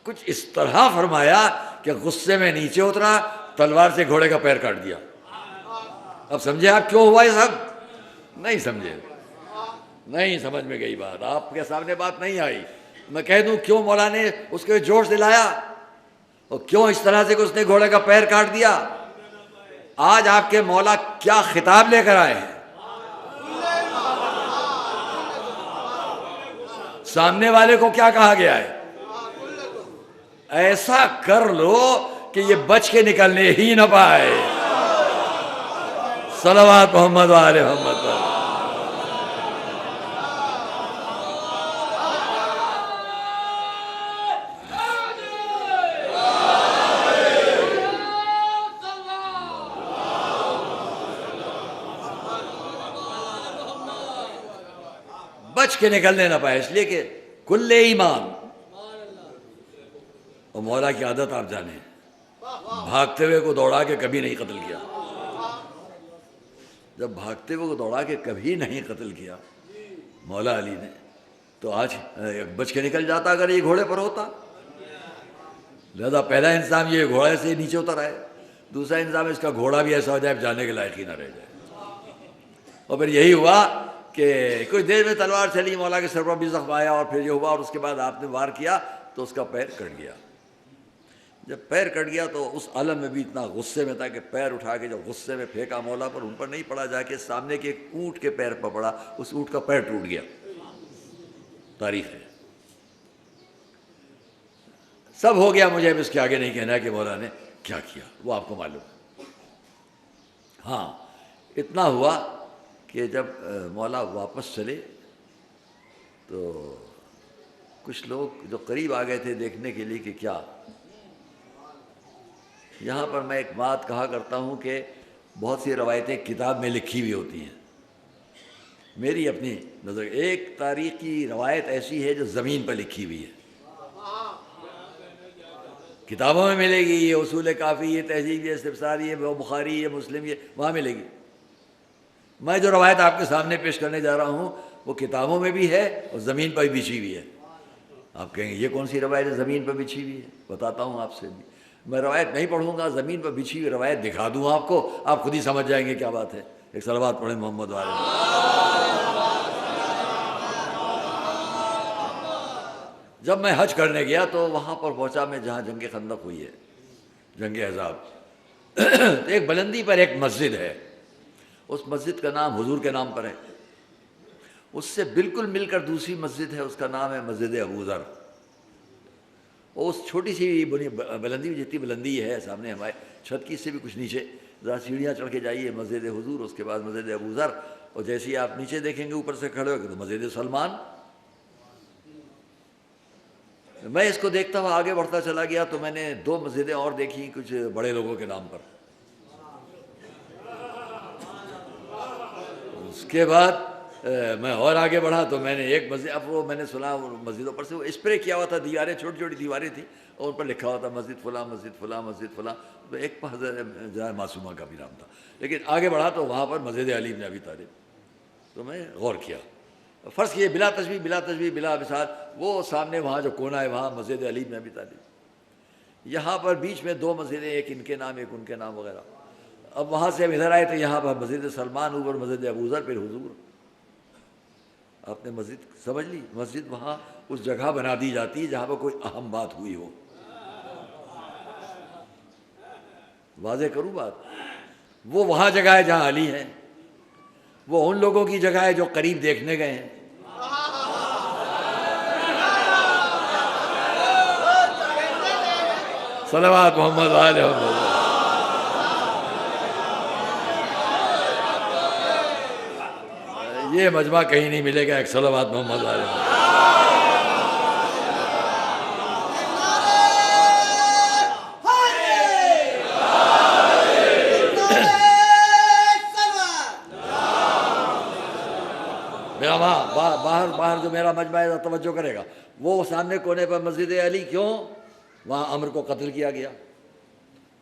کچھ اس طرح فرمایا کہ غصے میں نیچے اترا، تلوار سے گھوڑے کا پیر کاٹ دیا. اب سمجھے آپ کیوں ہوا یہ سب؟ نہیں سمجھے، نہیں سمجھ میں گئی بات، آپ کے سامنے بات نہیں آئی. میں کہہ دوں کیوں مولا نے اس کے جوش دلایا اور کیوں اس طرح سے کہ اس نے گھوڑے کا پیر کاٹ دیا. آج آپ کے مولا کیا خطاب لے کر آئے ہیں؟ سامنے والے کو کیا کہا گیا ہے؟ ایسا کر لو کہ یہ بچ کے نکلنے ہی نہ پائے. صلوات محمد و آل محمد. بچ کے نکلنے نہ پائے، اس لیے کہ کل ایمان. اور مولا کی عادت آپ جانیں، بھاگتے ہوئے کو دوڑا کے کبھی نہیں قتل کیا. جب بھاگتے ہوئے کو دوڑا کے کبھی نہیں قتل کیا مولا علی نے، تو آج بچ کے نکل جاتا اگر یہ گھوڑے پر ہوتا. لہذا پہلا انتظام یہ گھوڑے سے نیچے اتر آئے، دوسرا انتظام اس کا گھوڑا بھی ایسا ہو جائے جانے کے لائق ہی نہ رہ جائے۔ اور پھر یہی ہوا کہ کچھ دیر میں تلوار چلی، مولا کے سر پر بھی زخم آیا، اور پھر یہ ہوا، اور اس کے بعد آپ نے وار کیا تو اس کا پیر کٹ گیا۔ جب پیر کٹ گیا تو اس عالم میں بھی اتنا غصے میں تھا کہ پیر اٹھا کے جب غصے میں پھینکا مولا پر، ان پر نہیں پڑا، جا کے سامنے کے ایک اونٹ کے پیر پر پڑا، اس اونٹ کا پیر ٹوٹ گیا۔ تاریخ ہے، سب ہو گیا، مجھے اب اس کے آگے نہیں کہنا کہ مولا نے کیا کیا، وہ آپ کو معلوم ہے۔ ہاں اتنا ہوا کہ جب مولا واپس چلے تو کچھ لوگ جو قریب آ گئے تھے دیکھنے کے لیے کہ کیا، یہاں پر میں ایک بات کہا کرتا ہوں کہ بہت سی روایتیں کتاب میں لکھی ہوئی ہوتی ہیں، میری اپنی نظر ایک تاریخ کی روایت ایسی ہے جو زمین پر لکھی ہوئی ہے، کتابوں میں ملے گی، یہ اصول کافی، یہ تہذیب، یہ استفسار، یہ بخاری، یہ مسلم، یہ وہاں ملے گی۔ میں جو روایت آپ کے سامنے پیش کرنے جا رہا ہوں وہ کتابوں میں بھی ہے اور زمین پر بھی بچھی ہوئی ہے۔ آپ کہیں گے یہ کون سی روایت ہے زمین پر بچھی ہوئی ہے؟ بتاتا ہوں آپ سے بھی، میں روایت نہیں پڑھوں گا، زمین پر بچھی ہوئی روایت دکھا دوں آپ کو، آپ خود ہی سمجھ جائیں گے کیا بات ہے۔ ایک صلوات پڑھیں محمد والے۔ جب میں حج کرنے گیا تو وہاں پر پہنچا میں جہاں جنگ خندق ہوئی ہے، جنگ احزاب، تو ایک بلندی پر ایک مسجد ہے، اس مسجد کا نام حضور کے نام پر ہے، اس سے بالکل مل کر دوسری مسجد ہے، اس کا نام ہے مسجد ابو ذر۔ اور اس چھوٹی سی بلندی جتنی بلندی ہے سامنے ہمارے چھت کی، سے بھی کچھ نیچے ذرا سیڑھیاں چڑھ کے جائیے، مسجد حضور، اس کے بعد مسجد ابو ذر، اور جیسے ہی آپ نیچے دیکھیں گے اوپر سے کھڑے ہو کے تو مسجد سلمان۔ میں اس کو دیکھتا ہوا آگے بڑھتا چلا گیا تو میں نے دو مسجدیں اور دیکھی کچھ بڑے لوگوں کے نام پر۔ اس کے بعد میں اور آگے بڑھا تو میں نے ایک مسجد، اب وہ میں نے سنا مسجدوں پر سے وہ اسپرے کیا ہوا تھا، دیواریں چھوٹی چھوٹی دیواریں تھیں اور ان پر لکھا ہوا تھا مسجد فلاں، مسجد فلاں، مسجد فلاں، تو ایک پر حضرت معصومہ کا بھی نام تھا۔ لیکن آگے بڑھا تو وہاں پر مسجد علی بن ابی طالب، تو میں غور کیا، فرض کیے بلا تشبیہ بلا تشبیہ بلا مثال، وہ سامنے وہاں جو کونا ہے وہاں مسجد علی بن ابی طالب، یہاں پر بیچ میں دو مسجدیں، ایک ان کے نام ایک ان کے نام وغیرہ۔ اب وہاں سے ہم ادھر آئے تو یہاں پر مسجد سلمان، اوپر مسجد ابو ذر، پھر حضور۔ آپ نے مسجد سمجھ لی، مسجد وہاں اس جگہ بنا دی جاتی ہے جہاں پر کوئی اہم بات ہوئی ہو۔ واضح کروں بات، وہ وہاں جگہ ہے جہاں علی ہیں، وہ ان لوگوں کی جگہ ہے جو قریب دیکھنے گئے ہیں۔ صلوات محمد علیہ وسلم۔ یہ مجمع کہیں نہیں ملے گا، ایک صلوات محمد علیہ وسلم۔ میرا وہاں باہر جو میرا مجمع ہے توجہ کرے گا، وہ سامنے کونے پر مسجد علی، کیوں؟ وہاں عمر کو قتل کیا گیا۔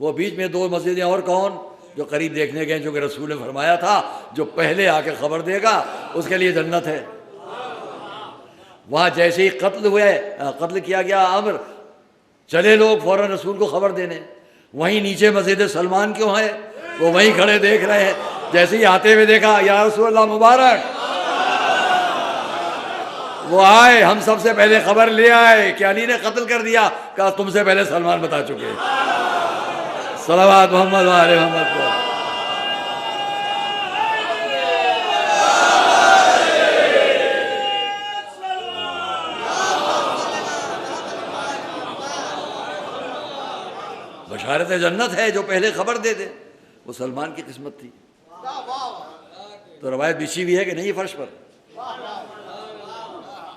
وہ بیچ میں دو مسجدیں اور کون؟ جو قریب دیکھنے گئے، جو کہ رسول نے فرمایا تھا جو پہلے آ کے خبر دے گا اس کے لیے جنت ہے۔ وہاں جیسے ہی قتل کیا گیا عمر، چلے لوگ فوراً رسول کو خبر دینے۔ وہیں نیچے مسجد سلمان کیوں ہے؟ وہ وہیں کھڑے دیکھ رہے ہیں، جیسے ہی آتے ہوئے دیکھا، یا رسول اللہ مبارک، وہ آئے، ہم سب سے پہلے خبر لے آئے کہ علی نے قتل کر دیا، کہا تم سے پہلے سلمان بتا چکے۔ صلوات محمد علیہ محمد۔ بشارت جنت ہے جو پہلے خبر دے دے، وہ سلمان کی قسمت تھی۔ تو روایت بچھی ہوئی ہے کہ نہیں فرش پر؟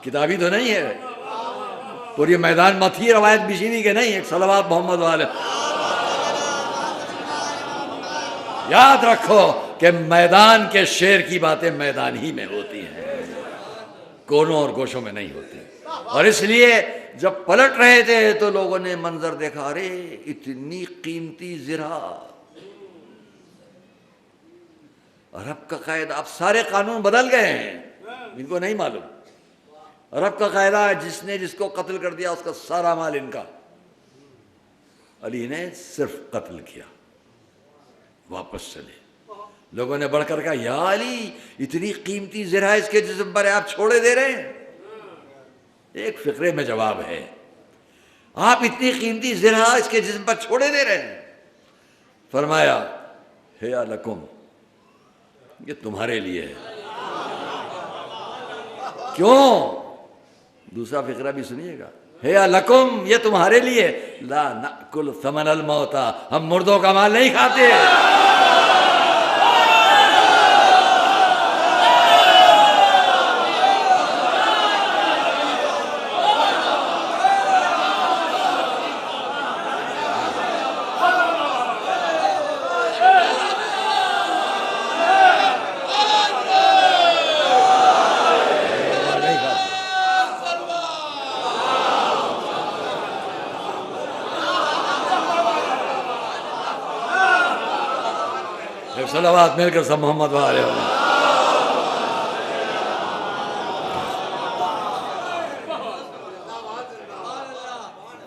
کتابی تو نہیں ہے، پوری میدان میں تھی روایت بچھی ہوئی کہ نہیں؟ ایک صلوات محمد والے۔ یاد رکھو کہ میدان کے شیر کی باتیں میدان ہی میں ہوتی ہیں، کونوں اور گوشوں میں نہیں ہوتی۔ اور اس لیے جب پلٹ رہے تھے تو لوگوں نے منظر دیکھا، ارے اتنی قیمتی زرہ، عرب کا قاعدہ، اب سارے قانون بدل گئے ہیں، ان کو نہیں معلوم۔ عرب کا قاعدہ ہے جس نے جس کو قتل کر دیا اس کا سارا مال ان کا، علی نے صرف قتل کیا، واپس چلے۔ لوگوں نے بڑھ کر کہا یا علی اتنی قیمتی زرہ اس کے جسم پر آپ چھوڑے دے رہے ہیں؟ ایک فقرے میں جواب ہے، آپ اتنی قیمتی زرہ اس کے جسم پر چھوڑے دے رہے ہیں؟ فرمایا ہیا لکم، یہ تمہارے لیے ہے۔ کیوں؟ دوسرا فقرہ بھی سنیے گا، ہیا لکم، یہ تمہارے لیے، لا نأکل ثمن الموتى، ہم مردوں کا مال نہیں کھاتے۔ صلوات مل کر سب محمد والے ہوں۔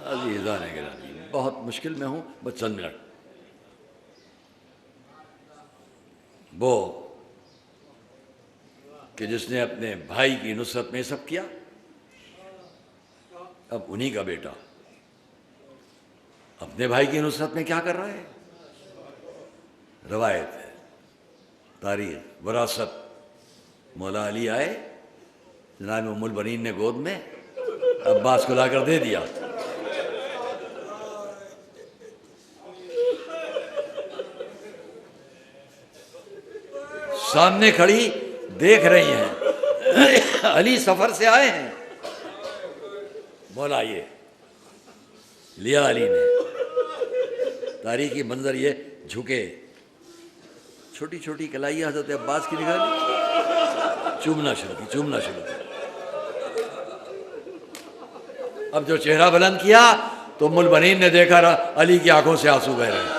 عزیزان گرامی، بہت مشکل میں ہوں، بس چند منٹ۔ وہ کہ جس نے اپنے بھائی کی نصرت میں سب کیا، اب انہی کا بیٹا اپنے بھائی کی نصرت میں کیا کر رہا ہے؟ روایت ہے، تاریخ، وراثت، مولا علی آئے، جناب ام البنین نے گود میں عباس کو لا کر دے دیا۔ سامنے کھڑی دیکھ رہی ہیں، علی سفر سے آئے ہیں، مولا یہ لیا علی نے۔ تاریخی منظر یہ، جھکے، چھوٹی چھوٹی کلائیاں حضرت عباس کی نکالی، چومنا شروع کی۔ اب جو چہرہ بلند کیا تو ام البنین نے دیکھا علی کی آنکھوں سے آنسو بہ رہے ہیں۔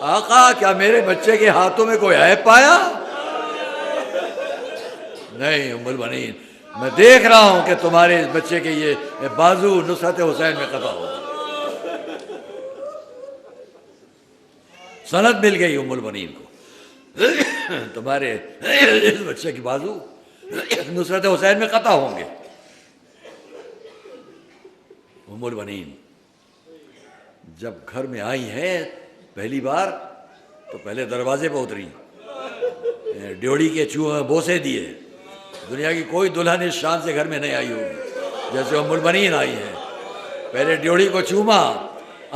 آقا کیا میرے بچے کے ہاتھوں میں کوئی عیب پایا؟ نہیں ام البنین، میں دیکھ رہا ہوں کہ تمہارے اس بچے کے یہ بازو نصرت حسین میں قطع ہو۔ سند مل گئی ام البنین کو، تمہارے اس بچے کی بازو نصرت حسین میں قطع ہوں گے۔ ام البنین جب گھر میں آئی ہیں پہلی بار تو پہلے دروازے پہ اتری، ڈیوڑی کے چوہے بوسے دیے۔ دنیا کی کوئی دلہن اس شان سے گھر میں نہیں آئی ہوگی جیسے ام البنین آئی ہیں۔ پہلے ڈیوڑی کو چوما،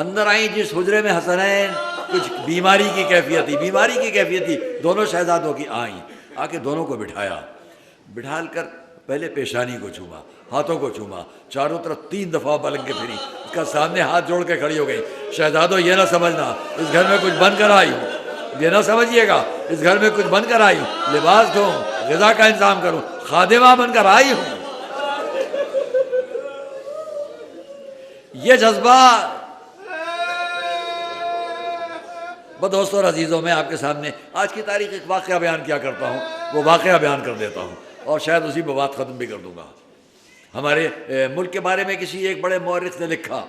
اندر آئیں جس حجرے میں حسنین، کچھ بیماری کی کیفیت تھی، دونوں شہزادوں کی آئیں، آ کے دونوں کو بٹھا کر پہلے پیشانی کو چوما، ہاتھوں کو چوما، چاروں طرف 3 دفعہ پلنگ کے پھری، اس کا سامنے ہاتھ جوڑ کے کھڑی ہو گئی۔ شہزادوں یہ نہ سمجھنا اس گھر میں کچھ بن کر آئی ہوں، یہ نہ سمجھیے گا اس گھر میں کچھ بن کر آئی ہوں، لباس دوں، غذا کا انتظام کروں، خادمہ بن کر آئی ہوں۔ یہ جذبہ دوستوں اور عزیزوں، میں آپ کے سامنے آج کی تاریخ ایک واقعہ بیان کیا کرتا ہوں، وہ واقعہ بیان کر دیتا ہوں اور شاید اسی پہ بات ختم بھی کر دوں گا۔ ہمارے ملک کے بارے میں کسی ایک بڑے مورخ نے لکھا،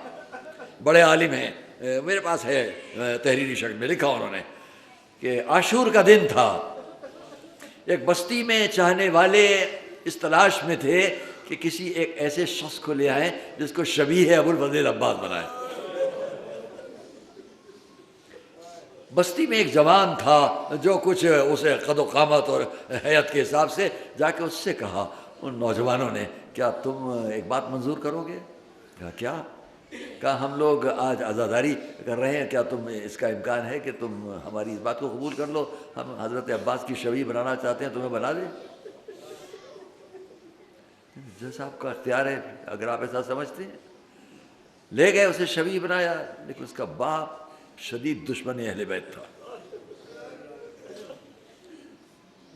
بڑے عالم ہیں، میرے پاس ہے تحریری شکل میں، لکھا انہوں نے کہ عاشور کا دن تھا، ایک بستی میں چاہنے والے اس تلاش میں تھے کہ کسی ایک ایسے شخص کو لے آئیں جس کو شبیہ ابو الفضل عباس بنائے۔ بستی میں ایک جوان تھا جو کچھ اسے قد و قامت اور حیت کے حساب سے، جا کے اس سے کہا، ان نوجوانوں نے، کیا تم ایک بات منظور کرو گے؟ کہا کیا؟ کہا ہم لوگ آج عزاداری کر رہے ہیں، کیا تم اس کا امکان ہے کہ تم ہماری اس بات کو قبول کر لو؟ ہم حضرت عباس کی شبیہ بنانا چاہتے ہیں، تمہیں بنا دیں؟ جیسا آپ کا اختیار ہے، اگر آپ ایسا سمجھتے ہیں۔ لے گئے، اسے شبیہ بنایا، لیکن اس کا باپ شدید دشمن اہل بیت تھا۔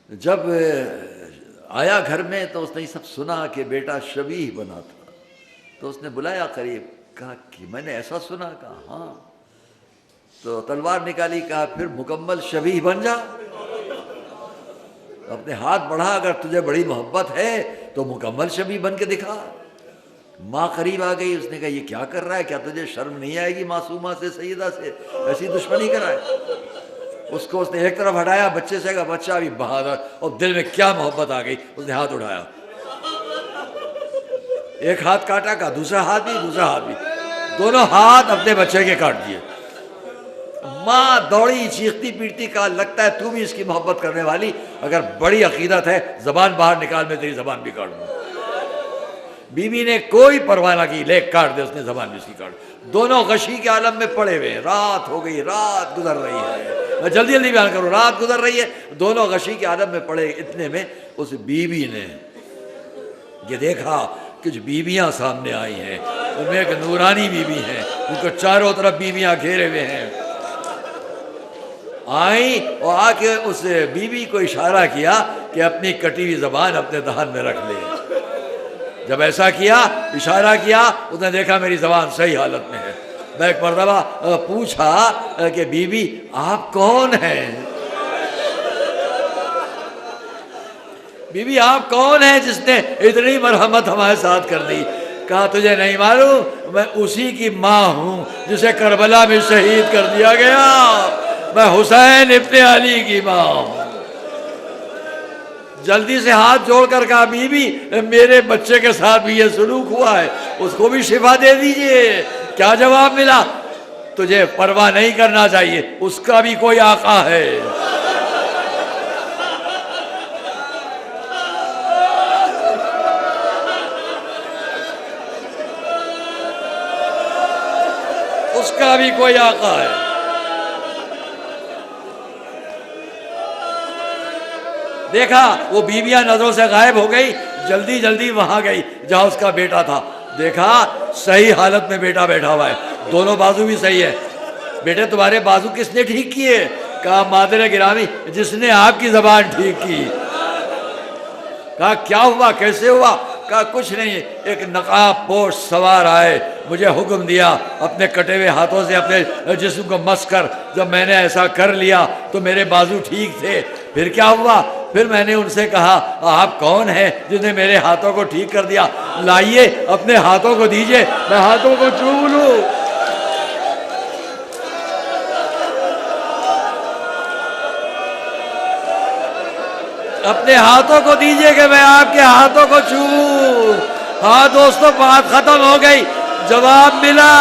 جب آیا گھر میں تو اس نے یہ سب سنا کہ بیٹا شبیہ بنا تھا، تو اس نے بلایا قریب، کہا کہ میں نے ایسا سنا؟ کہا ہاں۔ تو تلوار نکالی، کہا پھر مکمل شبیہ بن جا، اپنے ہاتھ بڑھا، اگر تجھے بڑی محبت ہے تو مکمل شبیہ بن کے دکھا۔ ماں قریب آ گئی، اس نے کہا یہ کیا کر رہا ہے، کیا تجھے شرم نہیں آئے گی معصومہ سے، سیدہ سے ایسی دشمنی کرائے؟ اس کو اس نے ایک طرف ہٹایا، بچے سے کہا بچہ بھی بہادر، اور دل میں کیا محبت آ گئی، اس نے ہاتھ اٹھایا، ایک ہاتھ کاٹا، کہا دوسرا ہاتھ بھی، دونوں ہاتھ اپنے بچے کے کاٹ دیے۔ ماں دوڑی چیختی پیٹتی، کہا لگتا ہے تو بھی اس کی محبت کرنے والی، اگر بڑی عقیدت ہے زبان باہر نکال، میں تیری زبان بھی کاٹ دوں۔ بی بی نے کوئی پرواہ نہ کی، لے کاٹ دے، اس نے زبان بھی اس کی کاٹ۔ دونوں غشی کے عالم میں پڑے ہوئے ہیں، رات ہو گئی، رات گزر رہی ہے، میں جلدی جلدی بیان کروں، رات گزر رہی ہے، دونوں غشی کے عالم میں پڑے، اتنے میں اس بی بی نے یہ دیکھا کچھ بیویاں سامنے آئی ہیں، ان میں ایک نورانی بی بی ہے، ان کو چاروں طرف بیویاں گھیرے ہوئے ہیں، آئیں اور آ کے اس بی بی کو اشارہ کیا کہ اپنی کٹی ہوئی زبان اپنے دہن میں رکھ لے۔ جب ایسا کیا، اشارہ کیا، اس نے دیکھا میری زبان صحیح حالت میں ہے۔ میں ایک مرتبہ پوچھا کہ بی بی آپ کون ہیں؟ بی بی آپ کون ہیں جس نے اتنی مرحمت ہمارے ساتھ کر دی؟ کہا تجھے نہیں معلوم، میں اسی کی ماں ہوں جسے کربلا میں شہید کر دیا گیا، میں حسین ابن علی کی ماں ہوں۔ جلدی سے ہاتھ جوڑ کر کہا بی بی میرے بچے کے ساتھ بھی یہ سلوک ہوا ہے، اس کو بھی شفا دے دیجئے۔ کیا جواب ملا؟ تجھے پرواہ نہیں کرنا چاہیے، اس کا بھی کوئی آقا ہے۔ اس کا بھی کوئی آقا ہے۔ دیکھا وہ بیویاں نظروں سے غائب ہو گئی، جلدی جلدی وہاں گئی جہاں اس کا بیٹا تھا، دیکھا صحیح حالت میں بیٹا بیٹھا ہوا ہے، دونوں بازو بھی صحیح ہے۔ بیٹے تمہارے بازو کس نے ٹھیک کیے؟ کہا مادر گرامی جس نے آپ کی زبان ٹھیک کی۔ کہا کیا ہوا، کیسے ہوا؟ کہا کچھ نہیں، ایک نقاب پوش سوار آئے، مجھے حکم دیا اپنے کٹے ہوئے ہاتھوں سے اپنے جسم کو مس کر، جب میں نے ایسا کر لیا تو میرے بازو ٹھیک تھے۔ پھر کیا ہوا؟ پھر میں نے ان سے کہا آپ کون ہیں جس نے میرے ہاتھوں کو ٹھیک کر دیا؟ لائیے اپنے ہاتھوں کو دیجئے، میں ہاتھوں کو چوم لوں۔ اپنے ہاتھوں کو دیجئے کہ میں آپ کے ہاتھوں کو چھوؤں۔ ہاں دوستو، بات ختم ہو گئی، جواب ملا،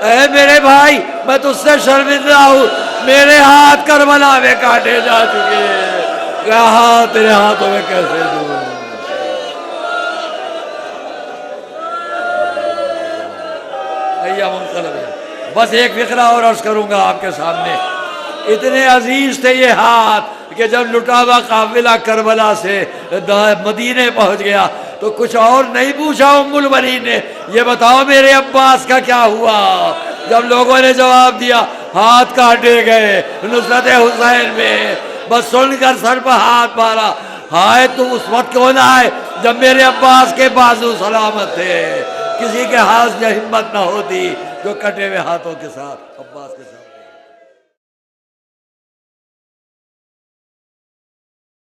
اے میرے بھائی میں تجھ سے شرمندہ ہوں، میرے ہاتھ کربلا میں کاٹے جا چکے ہیں، ہاں تیرے ہاتھوں میں کیسے دوں؟ بس ایک فقرہ اور عرض کروں گا آپ کے سامنے، اتنے عزیز تھے یہ ہاتھ کہ جب لٹا ہوا قافلہ کربلا سے مدینے پہنچ گیا تو کچھ اور نہیں پوچھا ام البنین نے، یہ بتاؤ میرے عباس کا کیا ہوا؟ جب لوگوں نے جواب دیا ہاتھ کاٹے گئے نصرت حسین میں، بس سن کر سر پر ہاتھ مارا، ہائے تم اس وقت کیوں نہ آئے جب میرے عباس کے بازو سلامت تھے؟ کسی کے ہاتھ میں ہمت نہ ہوتی جو کٹے ہوئے ہاتھوں کے ساتھ عباس کے ساتھ